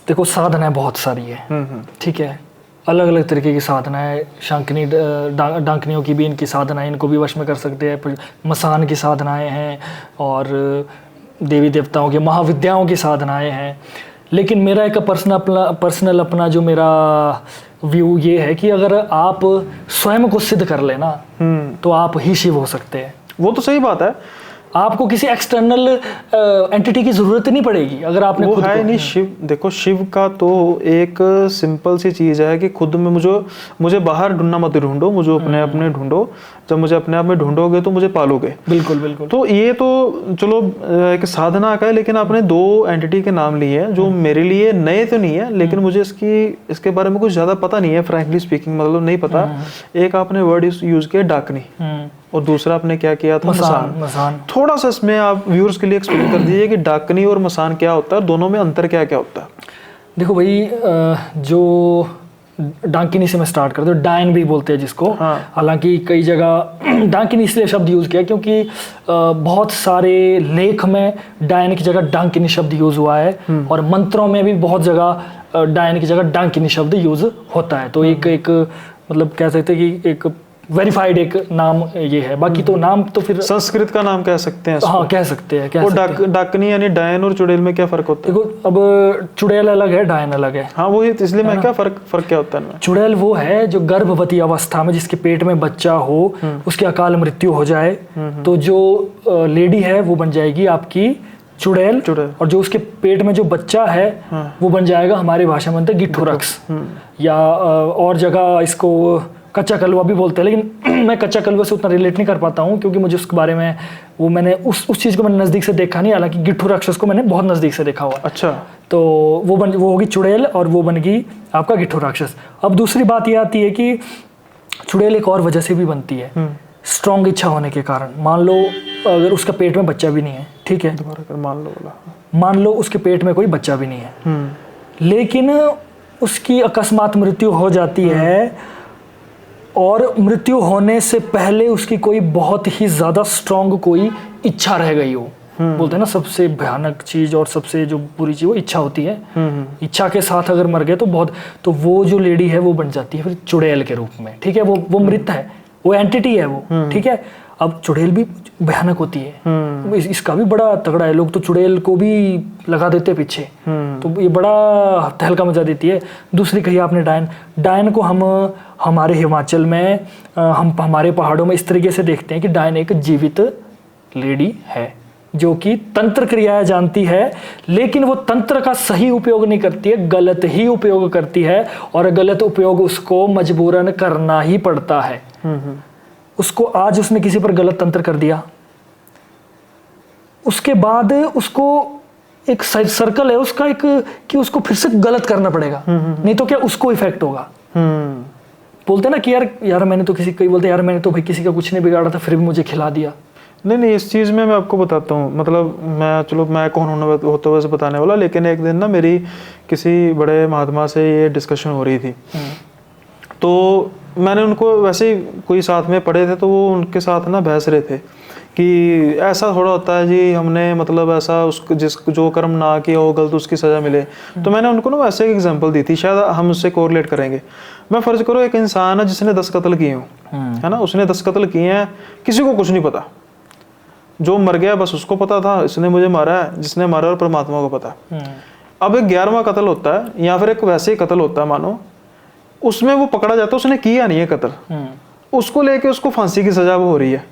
S1: देखो साधनाएं बहुत सारी है, ठीक है, अलग अलग तरीके की साधनाएं। शंखनी डांकनियों की भी इनकी साधनाएं, इनको भी वश में कर सकते हैं। मसान की साधनाएं हैं और देवी देवताओं की महाविद्याओं की साधनाएं हैं। लेकिन मेरा एक पर्सनल अपना जो मेरा व्यू ये है कि अगर आप स्वयं को सिद्ध कर लेना तो आप ही शिव हो सकते हैं।
S2: वो तो सही बात है,
S1: आपको किसी एक्सटर्नल एंटिटी की जरूरत नहीं पड़ेगी अगर आपने
S2: वो
S1: खुद
S2: है
S1: को-
S2: नहीं। शिव देखो, शिव का तो एक सिंपल सी चीज है कि खुद में मुझे बाहर ढूंढना मत ढूंढो, मुझे अपने अपने ढूंढो। जब मुझे अपने आप में ढूंढोगे तो मुझे पालोगे।
S1: बिल्कुल बिल्कुल।
S2: तो ये तो चलो एक साधना का है, लेकिन आपने दो एंटिटी के नाम लिए हैं जो मेरे लिए नए तो नहीं है, लेकिन मुझे इसके बारे में कुछ ज्यादा पता नहीं है, फ्रैंकली स्पीकिंग, मतलब नहीं पता। एक आपने वर्ड यूज किया डाकनी, और दूसरा आपने क्या किया था, मसान।
S1: मसान।
S2: थोड़ा सा इसमें आप व्यूअर्स के लिए एक्सप्लेन कर दीजिए कि डाकनी और मसान क्या होता है, दोनों में अंतर क्या क्या होता है।
S1: देखो भाई, जो डाकिनी से मैं स्टार्ट करता हूँ, डायन भी बोलते हैं जिसको।
S2: हाँ।
S1: हालांकि कई जगह डाकिनी इसलिए शब्द यूज़ किया क्योंकि बहुत सारे लेख में डायन की जगह डाकिनी शब्द यूज़ हुआ है, और मंत्रों में भी बहुत जगह डायन की जगह डाकिनी शब्द यूज़ होता है। तो एक मतलब कह सकते हैं कि एक वेरीफाइड एक नाम ये है। बाकी तो नाम तो फिर
S2: संस्कृत का नाम कह सकते हैं इसको।
S1: हाँ कह सकते हैं,
S2: वो डाकनी यानी डायन और चुड़ैल में क्या फर्क होता है?
S1: देखो अब चुड़ैल अलग है, डायन अलग है।
S2: हाँ वही, इसलिए मैं क्या फर्क क्या होता है इनमें?
S1: चुड़ैल वो है जो गर्भवती अवस्था में, जिसके पेट में बच्चा हो, उसकी अकाल मृत्यु हो जाए, तो जो लेडी है वो बन जाएगी आपकी चुड़ैल, और जो उसके पेट में जो बच्चा है वो बन जाएगा, हमारे भाषा में गिट्ठुरक्ष, या और जगह इसको कच्चा कलवा भी बोलते हैं। लेकिन मैं कच्चा कलवा से उतना रिलेट नहीं कर पाता हूँ क्योंकि मुझे उसके बारे में वो मैंने उस चीज़ को मैंने नज़दीक से देखा नहीं। हालांकि गिट्ठू राक्षस को मैंने बहुत नज़दीक से देखा हुआ।
S2: अच्छा।
S1: तो वो होगी चुड़ैल और वो बन गई आपका गिट्ठू राक्षस। अब दूसरी बात ये आती है कि चुड़ैल एक और वजह से भी बनती है, स्ट्रॉन्ग इच्छा होने के कारण। मान लो अगर उसका पेट में बच्चा भी नहीं है, ठीक है, मान लो उसके पेट में कोई बच्चा भी नहीं है, लेकिन उसकी अकस्मात मृत्यु हो जाती है, और मृत्यु होने से पहले उसकी कोई बहुत ही ज्यादा स्ट्रॉन्ग कोई इच्छा रह गई हो। बोलते हैं ना सबसे भयानक चीज और सबसे जो बुरी चीज वो इच्छा होती है। इच्छा के साथ अगर मर गए तो वो जो लेडी है वो बन जाती है फिर चुड़ैल के रूप में, ठीक है। वो मृत है, वो एंटिटी है वो, ठीक है। अब चुड़ैल भी भयानक होती है, इसका भी बड़ा तगड़ा है। लोग तो चुड़ैल को भी लगा देते हैं पीछे, तो ये बड़ा तहलका मचा देती है। दूसरी कही आपने डायन को हम हमारे हिमाचल में हम हमारे पहाड़ों में इस तरीके से देखते हैं कि डायन एक जीवित लेडी है जो कि तंत्र क्रियाएं जानती है, लेकिन वो तंत्र का सही उपयोग नहीं करती है, गलत ही उपयोग करती है, और गलत उपयोग उसको मजबूरन करना ही पड़ता है। उसको आज उसने किसी पर गलत तंत्र कर दिया, उसके बाद उसको एक सर्कल है उसका एक कि उसको फिर से गलत करना पड़ेगा, नहीं तो क्या उसको इफेक्ट होगा। बोलते ना कि यार मैंने तो कई बोलते यार मैंने तो भाई किसी का कुछ नहीं बिगाड़ा था फिर भी मुझे खिला दिया।
S2: नहीं, इस चीज़ में मैं आपको बताता हूँ। मतलब मैं कौन होता वैसे बताने वाला, लेकिन एक दिन ना मेरी किसी बड़े महात्मा से ये डिस्कशन हो रही थी, तो मैंने उनको वैसे ही कोई साथ में पढ़े थे, तो वो उनके साथ ना बहस रहे थे कि ऐसा थोड़ा होता है जी, हमने मतलब ऐसा जो कर्म ना किया हो गलत उसकी सज़ा मिले। तो मैंने उनको ना वैसे एक एग्जांपल दी थी, शायद हम उससे कोरिलेट करेंगे। मैं फर्ज करो एक इंसान है जिसने 10 कत्ल किए हों, है ना, उसने 10 कत्ल किए हैं, किसी को कुछ नहीं पता, जो मर गया बस उसको पता था इसने मुझे मारा है, जिसने मारा और परमात्मा को पता। अब एक 11वां कत्ल होता है, या फिर एक वैसे ही कत्ल होता है, मानो उसमें वो पकड़ा जाता है, उसने किया नहीं है कत्ल, उसको लेके उसको फांसी की सजा वो हो रही है।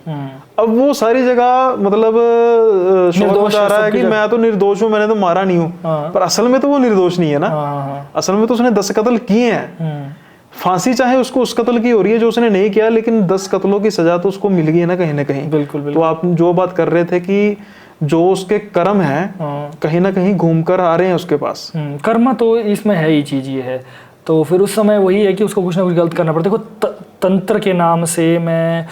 S2: अब वो सारी जगह मतलब शोर मचा रहा है कि मैं तो निर्दोष हूँ, मैंने तो मारा नहीं हूँ, पर असल में तो वो निर्दोष नहीं है ना। असल में तो उसने 10 कत्ल किए हैं, फांसी चाहे उसको उस कत्ल की हो रही है जो उसने नहीं किया, लेकिन 10 कत्लों की सजा तो उसको मिल गई है ना कहीं ना कहीं।
S1: बिल्कुल।
S2: तो आप जो बात कर रहे थे कि जो उसके कर्म है कहीं ना कहीं घूम कर आ रहे हैं उसके पास,
S1: कर्म तो इसमें है ही चीज ये है। तो फिर उस समय वही है कि उसको कुछ ना कुछ गलत करना पड़ता है। देखो तंत्र के नाम से मैं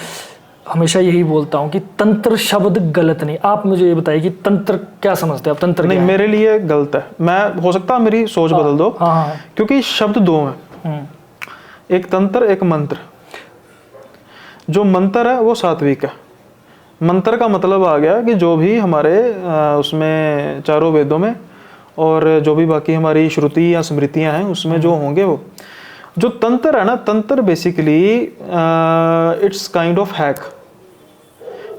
S1: हमेशा यही बोलता हूँ कि तंत्र शब्द गलत नहीं। आप मुझे ये बताइए कि तंत्र क्या समझते हैं आप? तंत्र
S2: नहीं, मेरे लिए गलत है। मैं हो सकता है मेरी सोच बदल दो, क्योंकि शब्द दो हैं, एक तंत्र एक मंत्र। जो मंत्र है वो सात्विक है। मंत्र का मतलब आ गया कि जो भी हमारे उसमें चारों वेदों में और जो भी बाकी हमारी श्रुति या स्मृतियां हैं उसमें जो होंगे वो। जो तंत्र है ना, तंत्र basically it's kind of hack,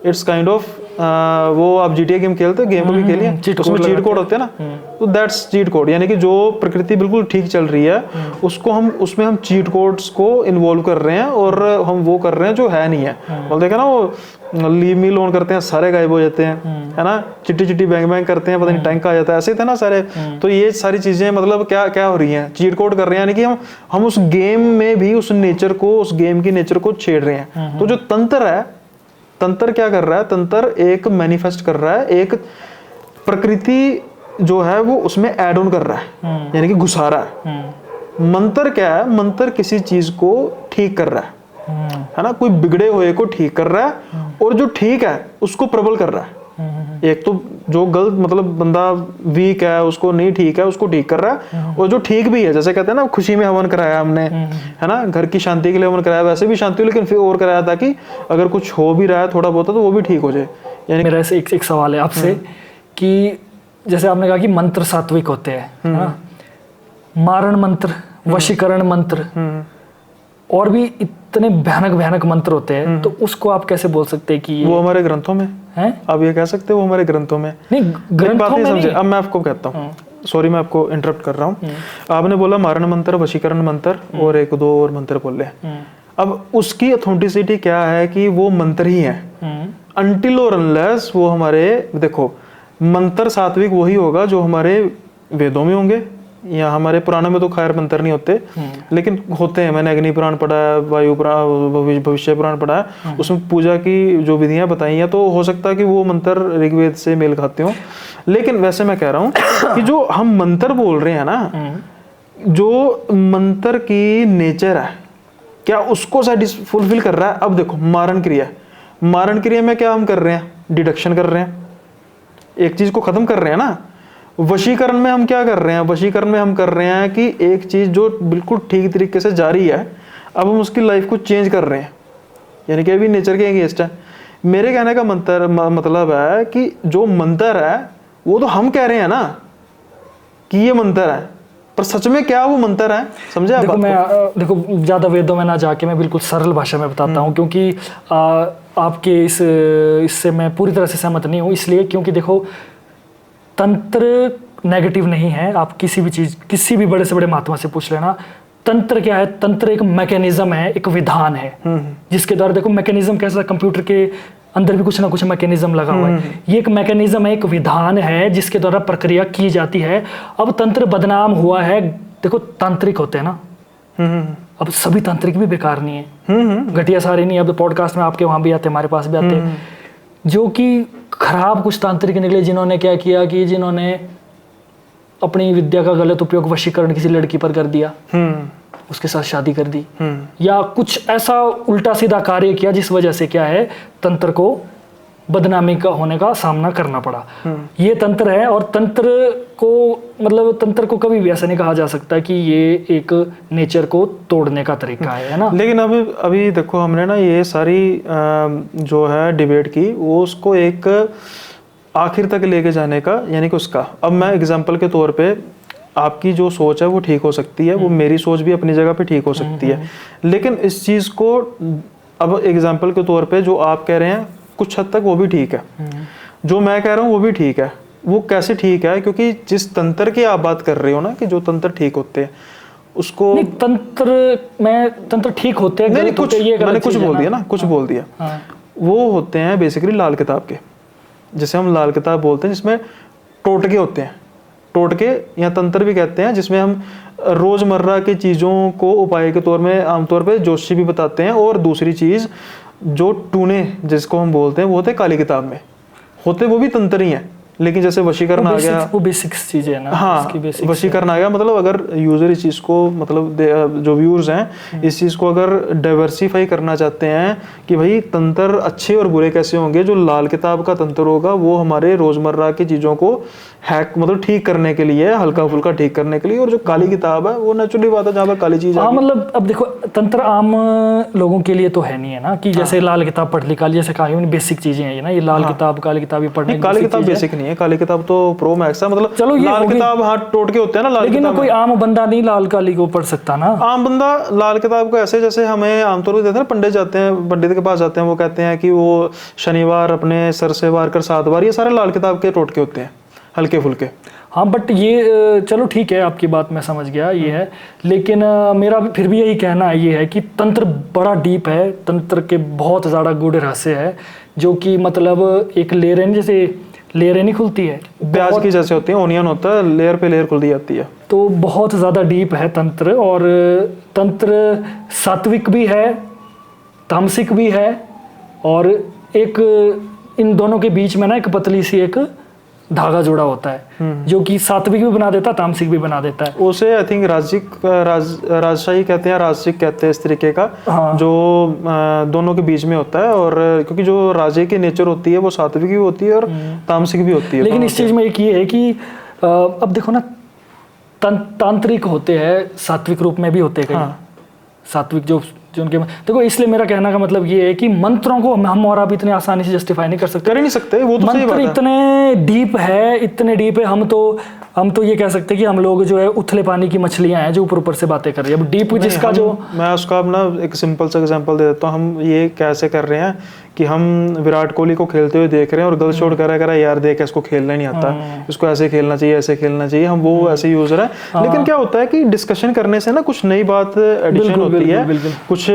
S2: it's kind of वो आप GTA गेम खेलते हो, गेम कभी खेली है,
S1: cheat
S2: उसमें
S1: code
S2: चीट कोड होते हैं ना, तो दैट्स चीट कोड। यानी कि जो प्रकृति बिल्कुल ठीक चल रही है उसको हम उसमें हम चीट कोड्स को इन्वॉल्व कर रहे हैं और हम वो कर रहे हैं जो है नहीं है। बोलते हैं ना वो लीव मी लोन करते हैं, सारे गायब हो जाते हैं, है ना, चिट्टी चिट्टी बैंग बैंग करते हैं, पता नहीं टैंक आ जाता है, ऐसे थे ना सारे। तो ये सारी चीजें मतलब क्या क्या हो रही हैं, चीट कोड कर रहे हैं, यानी कि हम उस गेम में भी उस नेचर को, उस गेम की नेचर को छेड़ रहे हैं। तो जो तंत्र है, तंत्र क्या कर रहा है, तंत्र एक मैनिफेस्ट कर रहा है, एक प्रकृति जो है वो उसमें ऐड ऑन कर रहा है, यानी कि घुसा रहा है। मंत्र क्या है, मंत्र किसी चीज को ठीक कर रहा है ना, कोई बिगड़े हुए को ठीक कर रहा है और जो ठीक है उसको प्रबल कर रहा है। एक तो जो गलत मतलब बंदा वीक है उसको नहीं ठीक है उसको ठीक कर रहा है, और जो ठीक भी है, जैसे कहते हैं ना खुशी में हवन कराया हमने, है ना, घर की शांति के लिए हवन कराया, वैसे भी शांति हो लेकिन फिर और कराया ताकि अगर कुछ हो भी रहा है थोड़ा बहुत तो वो भी ठीक हो जाए। यानी
S1: मेरा ऐसे एक सवाल है आपसे कि जैसे आपने कहा कि मंत्र सात्विक होते हैं, है ना, मारण मंत्र, वशीकरण मंत्र और भी इतने भयानक भयानक मंत्र होते हैं, तो उसको आप कैसे बोल सकते हैं कि
S2: वो हमारे ग्रंथों में
S1: है?
S2: आप ये कह सकते हो वो हमारे ग्रंथों में
S1: नहीं, ग्रंथों में
S2: समझे।
S1: नहीं।
S2: अब मैं आपको कहता हूँ, सॉरी मैं आपको इंटरप्ट कर रहा हूँ। आपने बोला मारण मंत्र, वशीकरण मंत्र और एक दो और मंत्र बोले। अब उसकी अथेंटिसिटी क्या है कि वो मंत्र ही है, अनटिल और अनलेस वो हमारे, देखो मंत्र सात्विक वही होगा जो हमारे वेदों में होंगे, या हमारे पुराणों में तो खैर मंत्र नहीं होते लेकिन होते हैं। मैंने अग्नि पुराण पढ़ा है, वायु पुराण, भविष्य पुराण पढ़ा है, उसमें पूजा की जो विधियां बताई हैं, तो हो सकता है कि वो मंत्र ऋग्वेद से मेल खाते हो। लेकिन वैसे मैं कह रहा हूँ कि जो हम मंत्र बोल रहे हैं ना, जो मंत्र की नेचर है क्या उसको फुलफिल कर रहा है। अब देखो मारण क्रिया, मारण क्रिया में क्या हम कर रहे हैं, डिडक्शन कर रहे हैं, एक चीज को खत्म कर रहे हैं ना। वशीकरण में हम क्या कर रहे हैं, वशीकरण में हम कर रहे हैं कि एक चीज जो बिल्कुल ठीक तरीके से जा रही है, अब हम उसकी लाइफ को चेंज कर रहे हैं, यानी कि अभी नेचर के अगेंस्ट है। मेरे कहने का मतलब है कि जो मंत्र है वो तो हम कह रहे हैं ना कि ये मंत्र है, पर सच में क्या वो मंत्र है, समझे आप?
S1: देखो मैं देखो ज्यादा वेदों में ना जाके मैं बिल्कुल सरल भाषा में बताता हूँ, क्योंकि आपके इससे मैं पूरी तरह से सहमत नहीं हूँ। इसलिए क्योंकि देखो तंत्र नेगेटिव नहीं है। आप किसी भी चीज, किसी भी बड़े से बड़े महात्मा से पूछ लेना, तंत्र क्या है, तंत्र एक मैकेनिज्म है, एक विधान है जिसके द्वारा, देखो मैकेनिज्म कैसा, कंप्यूटर के अंदर भी कुछ ना कुछ मैकेनिज्म लगा हुआ है, ये एक मैकेनिज्म है, एक विधान है जिसके द्वारा प्रक्रिया की जाती है। अब तंत्र बदनाम हुआ है, देखो तांत्रिक होते हैं ना, अब सभी तांत्रिक भी बेकार नहीं है, घटिया सारे नहीं। अब पॉडकास्ट में आपके वहां भी आते, हमारे पास भी आते, जो कि खराब कुछ तांत्रिक निकले, जिन्होंने क्या किया कि जिन्होंने अपनी विद्या का गलत उपयोग वशीकरण किसी लड़की पर कर दिया, उसके साथ शादी कर दी, या कुछ ऐसा उल्टा सीधा कार्य किया जिस वजह से क्या है, तंत्र को बदनामी का होने का सामना करना पड़ा। ये तंत्र है, और तंत्र को मतलब तंत्र को कभी भी ऐसा नहीं कहा जा सकता कि ये एक नेचर को तोड़ने का तरीका है ना।
S2: लेकिन अभी देखो हमने ना ये सारी जो है डिबेट की, वो उसको एक आखिर तक लेके जाने का, यानी कि उसका, अब मैं एग्जांपल के तौर पे, आपकी जो सोच है वो ठीक हो सकती है, वो मेरी सोच भी अपनी जगह पे ठीक हो सकती है, लेकिन इस चीज को अब एग्जांपल के तौर पे जो आप कह रहे हैं कुछ हद तक वो भी ठीक है, जो मैं कह रहा हूँ वो भी ठीक है। वो कैसे ठीक है, क्योंकि जिस तंत्र की आप बात कर रहे हो ना कि जो तंत्र ठीक होते हैं उसको
S1: नहीं, तंत्र ठीक होते हैं,
S2: नहीं कुछ मैंने कुछ बोल दिया ना, कुछ बोल दिया, वो होते हैं बेसिकली लाल किताब के, जिसे हम लाल किताब बोलते हैं, जिसमें टोटके होते हैं, टोटके या तंत्र भी कहते हैं, जिसमें हम रोजमर्रा की चीजों को उपाय के तौर में आमतौर पे जोशी भी बताते हैं। और दूसरी चीज जो टूने जिसको हम बोलते हैं वो होते काली किताब में होते, वो भी तंत्र ही है, लेकिन जैसे वशीकरण आ गया,
S1: वो बेसिक्स चीजें है ना।
S2: हाँ, वशीकरण आ गया, मतलब अगर यूजर इस चीज को, मतलब जो व्यूअर्स हैं इस चीज को अगर डाइवर्सिफाई करना चाहते हैं कि भाई तंत्र अच्छे और बुरे कैसे होंगे, जो लाल किताब का तंत्र होगा वो हमारे रोजमर्रा की चीजों को हैक मतलब ठीक करने के लिए, हल्का फुल्का ठीक करने के लिए, और जो काली किताब है वो नेचुरली बात है जहाँ पर काली चीज। हाँ,
S1: मतलब अब देखो तंत्र आम लोगों के लिए तो है नहीं है ना, कि जैसे लाल किताब पढ़ ली, काली, जैसे कहा बेसिक चीजें हैं ना, ये लाल किताब काली किताब पढ़ने,
S2: काली किताब बेसिक नहीं है, है, काली किताब तो प्रो मैक्स है, मतलब
S1: चलो ये
S2: लाल
S1: होगी।
S2: किताब हाथ टोट के होते हैं ना लाल
S1: लेकिन
S2: किताब
S1: कोई
S2: में।
S1: आम बंदा नहीं लाल काली को पढ़ सकता ना।
S2: आम बंदा लाल किताब को ऐसे, जैसे हमें आमतौर पर देते हैं पंडित जाते हैं, पंडित के पास जाते हैं, वो कहते हैं कि वो शनिवार अपने सर से वार कर 7 बार, ये सारे लाल किताब के टोटके होते हैं, हल्के फुल्के।
S1: हाँ बट ये चलो ठीक है, आपकी बात मैं समझ गया ये है, लेकिन मेरा फिर भी यही कहना है ये है कि तंत्र बड़ा डीप है, तंत्र के बहुत ज़्यादा गूढ़ रहस्य है, जो कि मतलब एक लेयर जैसे लेयर नहीं खुलती है,
S2: प्याज की जैसे होती है, ओनियन होता है, लेयर पे लेयर खुलती जाती है।
S1: तो बहुत ज़्यादा डीप है तंत्र। और तंत्र सात्विक भी है, तामसिक भी है, और एक इन दोनों के बीच में ना एक पतली सी एक धागा जुड़ा होता है, जो कि सात्विक भी बना देता है, तामसिक भी बना देता है।
S2: उसे आई थिंक राजशाही कहते हैं, राजसिक कहते हैं इस तरीके का।
S1: हाँ।
S2: जो दोनों के बीच में होता है, और क्योंकि जो राजे की नेचर होती है वो सात्विक भी होती है और तामसिक भी होती है।
S1: लेकिन इस चीज़ में एक ये है कि अब देखो ना, तांत्रिक होते हैं, सात्विक रूप में भी होते हैं कई।
S2: हाँ।
S1: सात्विक जो उनके देखो, इसलिए मेरा कहना का मतलब ये है कि मंत्रों को हम और आप इतने आसानी से जस्टिफाई नहीं कर सकते,
S2: कर ही नहीं सकते, वो तो सही बात
S1: मंत्र
S2: है।
S1: इतने डीप है, इतने डीप है, हम तो ये कह सकते हैं कि हम लोग जो है उथले पानी की मछलियां हैं जो ऊपर ऊपर से बातें कर रही है। अब डीप जिसका जो
S2: मैं उसका अपना एक सिंपल सा एग्जांपल दे देता हूँ। हम ये कैसे कर रहे हैं कि हम विराट कोहली को खेलते हुए देख रहे हैं और गल शॉट करा करा, यार देख इसको खेलना नहीं आता, इसको ऐसे खेलना चाहिए, ऐसे खेलना चाहिए, हम वो ऐसे यूजर है। लेकिन क्या होता है कि डिस्कशन करने से ना कुछ नई बात एडिशन होती है, कुछ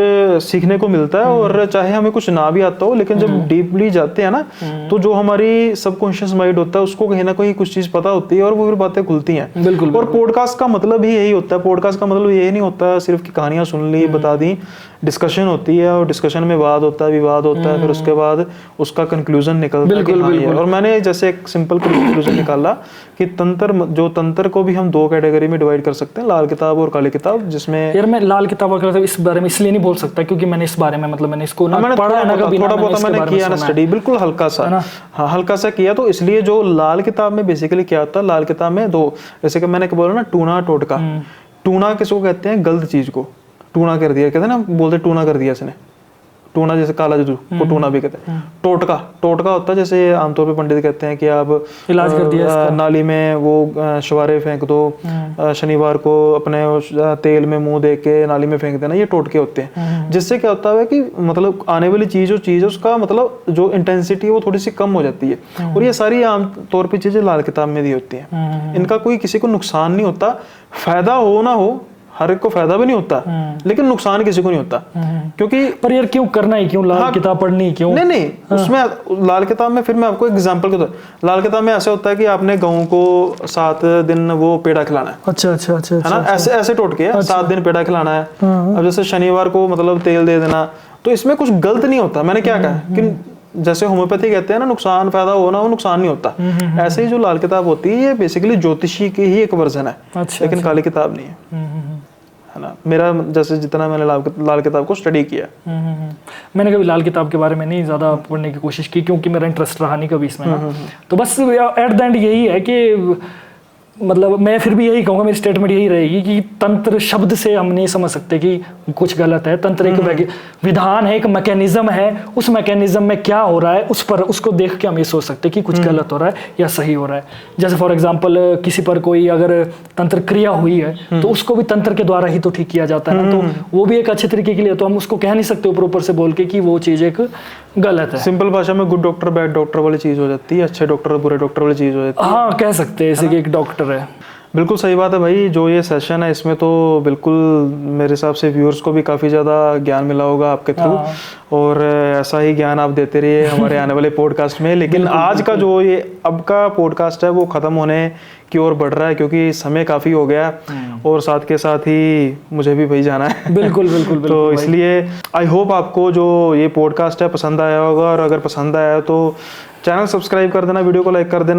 S2: सीखने को मिलता है, और चाहे हमें कुछ ना भी आता हो, लेकिन जब डीपली जाते हैं ना, तो जो हमारी सबकॉन्शियस माइंड होता है उसको कहीं ना कहीं कुछ चीज पता होती है और वो फिर बातें खुलती हैं।
S1: बिल्कुल।
S2: और पॉडकास्ट का मतलब ही यही होता है। पॉडकास्ट का मतलब यही नहीं होता सिर्फ कि कहानियां सुन ली, बता दी। डिस्कशन होती है, और डिस्कशन में वाद होता है, विवाद होता है, फिर उसके बाद उसका कंक्लूजन निकलता है कि हाँ ये। और मैंने जैसे एक सिंपल कंक्लूजन निकाला कि तंत्र को भी हम 2 कैटेगरी में डिवाइड कर सकते हैं, लाल किताब और काली किताब, जिसमें
S1: यार मैं लाल किताब और इस बारे में इसलिए नहीं बोल सकता क्योंकि मैंने इस बारे में मतलब मैंने इसको ना पढ़ा ना, कभी
S2: थोड़ा बहुत मैंने किया ना स्टडी, बिल्कुल हल्का सा, हाँ हल्का सा किया। तो इसलिए जो लाल किताब में बेसिकली क्या होता है, लाल किताब में 2, जैसे कि मैंने बोला ना, टूना टोटका। टूना किसको कहते हैं, गलत चीज को टूना कर दिया, कहते हैं ना, बोलते टूना कर दिया इसने, टूना जैसे काला जादू को टूना भी कहते हैं। टोटका होता है जैसे आमतौर पे पंडित कहते हैं कि आप
S1: इलाज कर दिया इसका।
S2: नाली में वो शवारे फेंक दो, शनिवार को अपने तेल में मुंह दे के नाली में फेंक देना, ये टोटके होते हैं। जिससे क्या होता है कि मतलब आने वाली चीज है उसका मतलब जो इंटेंसिटी है वो थोड़ी सी कम हो जाती है। और ये सारी आमतौर पर चीजें लाल किताब में दी होती हैं। इनका कोई किसी को नुकसान नहीं होता, फायदा हो ना हो, हर एक को फायदा भी नहीं होता, लेकिन नुकसान किसी को नहीं होता। क्योंकि
S1: पर यार क्यों करना ही, क्यों लाल किताब पढ़नी क्यों?
S2: नहीं उसमें लाल किताब में, फिर मैं आपको एग्जांपल के लाल किताब में ऐसे होता है कि आपने गाँव को 7 दिन वो पेड़ा खिलाना है।
S1: अच्छा अच्छा अच्छा
S2: है ना, ऐसे टोटके है, 7 दिन पेड़ा खिलाना है। अब जैसे शनिवार को मतलब तेल दे देना, तो इसमें कुछ गलत नहीं होता। मैंने क्या कहा कि जैसे होम्योपैथी कहते हैं ना, नुकसान फायदा होना, वो नुकसान नहीं होता। ऐसे ही जो लाल किताब होती है, ये बेसिकली ज्योतिषी की ही एक वर्जन है, लेकिन काली किताब नहीं है ना। मेरा जैसे जितना मैंने लाल किताब को स्टडी किया,
S1: मैंने कभी लाल किताब के बारे में नहीं ज़्यादा पढ़ने की कोशिश की क्योंकि मेरा इंटरेस्ट रहा नहीं कभी इसमें ना। तो बस एट द एंड यही है कि मतलब मैं फिर भी यही कहूँगा, मेरी स्टेटमेंट यही रहेगी कि तंत्र शब्द से हम नहीं समझ सकते कि कुछ गलत है। तंत्र एक विधान है, एक मैकेनिज्म है, उस मैकेनिज्म में क्या हो रहा है उसको देख के हम ये सोच सकते हैं कि कुछ गलत हो रहा है या सही हो रहा है। जैसे फॉर एग्जांपल किसी पर कोई अगर तंत्र क्रिया हुई है तो उसको भी तंत्र के द्वारा ही तो ठीक किया जाता है ना, तो वो भी एक अच्छे तरीके के लिए, तो हम उसको कह नहीं सकते ऊपर से बोल के कि वो चीज़ एक गलत है।
S2: सिंपल भाषा में गुड डॉक्टर बैड डॉक्टर वाली चीज हो जाती है, अच्छे डॉक्टर बुरे डॉक्टर वाली चीज हो जाती है।
S1: हाँ कह सकते हैं ऐसे कि एक डॉक्टर है।
S2: बिल्कुल सही बात है भाई। जो ये सेशन है इसमें तो बिल्कुल मेरे हिसाब से व्यूअर्स को भी काफ़ी ज़्यादा ज्ञान मिला होगा आपके थ्रू, और ऐसा ही ज्ञान आप देते रहिए हमारे आने वाले पॉडकास्ट में। लेकिन आज का जो ये अब का पॉडकास्ट है वो ख़त्म होने की ओर बढ़ रहा है क्योंकि समय काफ़ी हो गया, और साथ के साथ ही मुझे भी भाई जाना है।
S1: बिल्कुल बिल्कुल
S2: तो इसलिए आई होप आपको जो ये पॉडकास्ट है पसंद आया होगा, और अगर पसंद आया तो चैनल सब्सक्राइब कर देना, वीडियो को लाइक कर देना।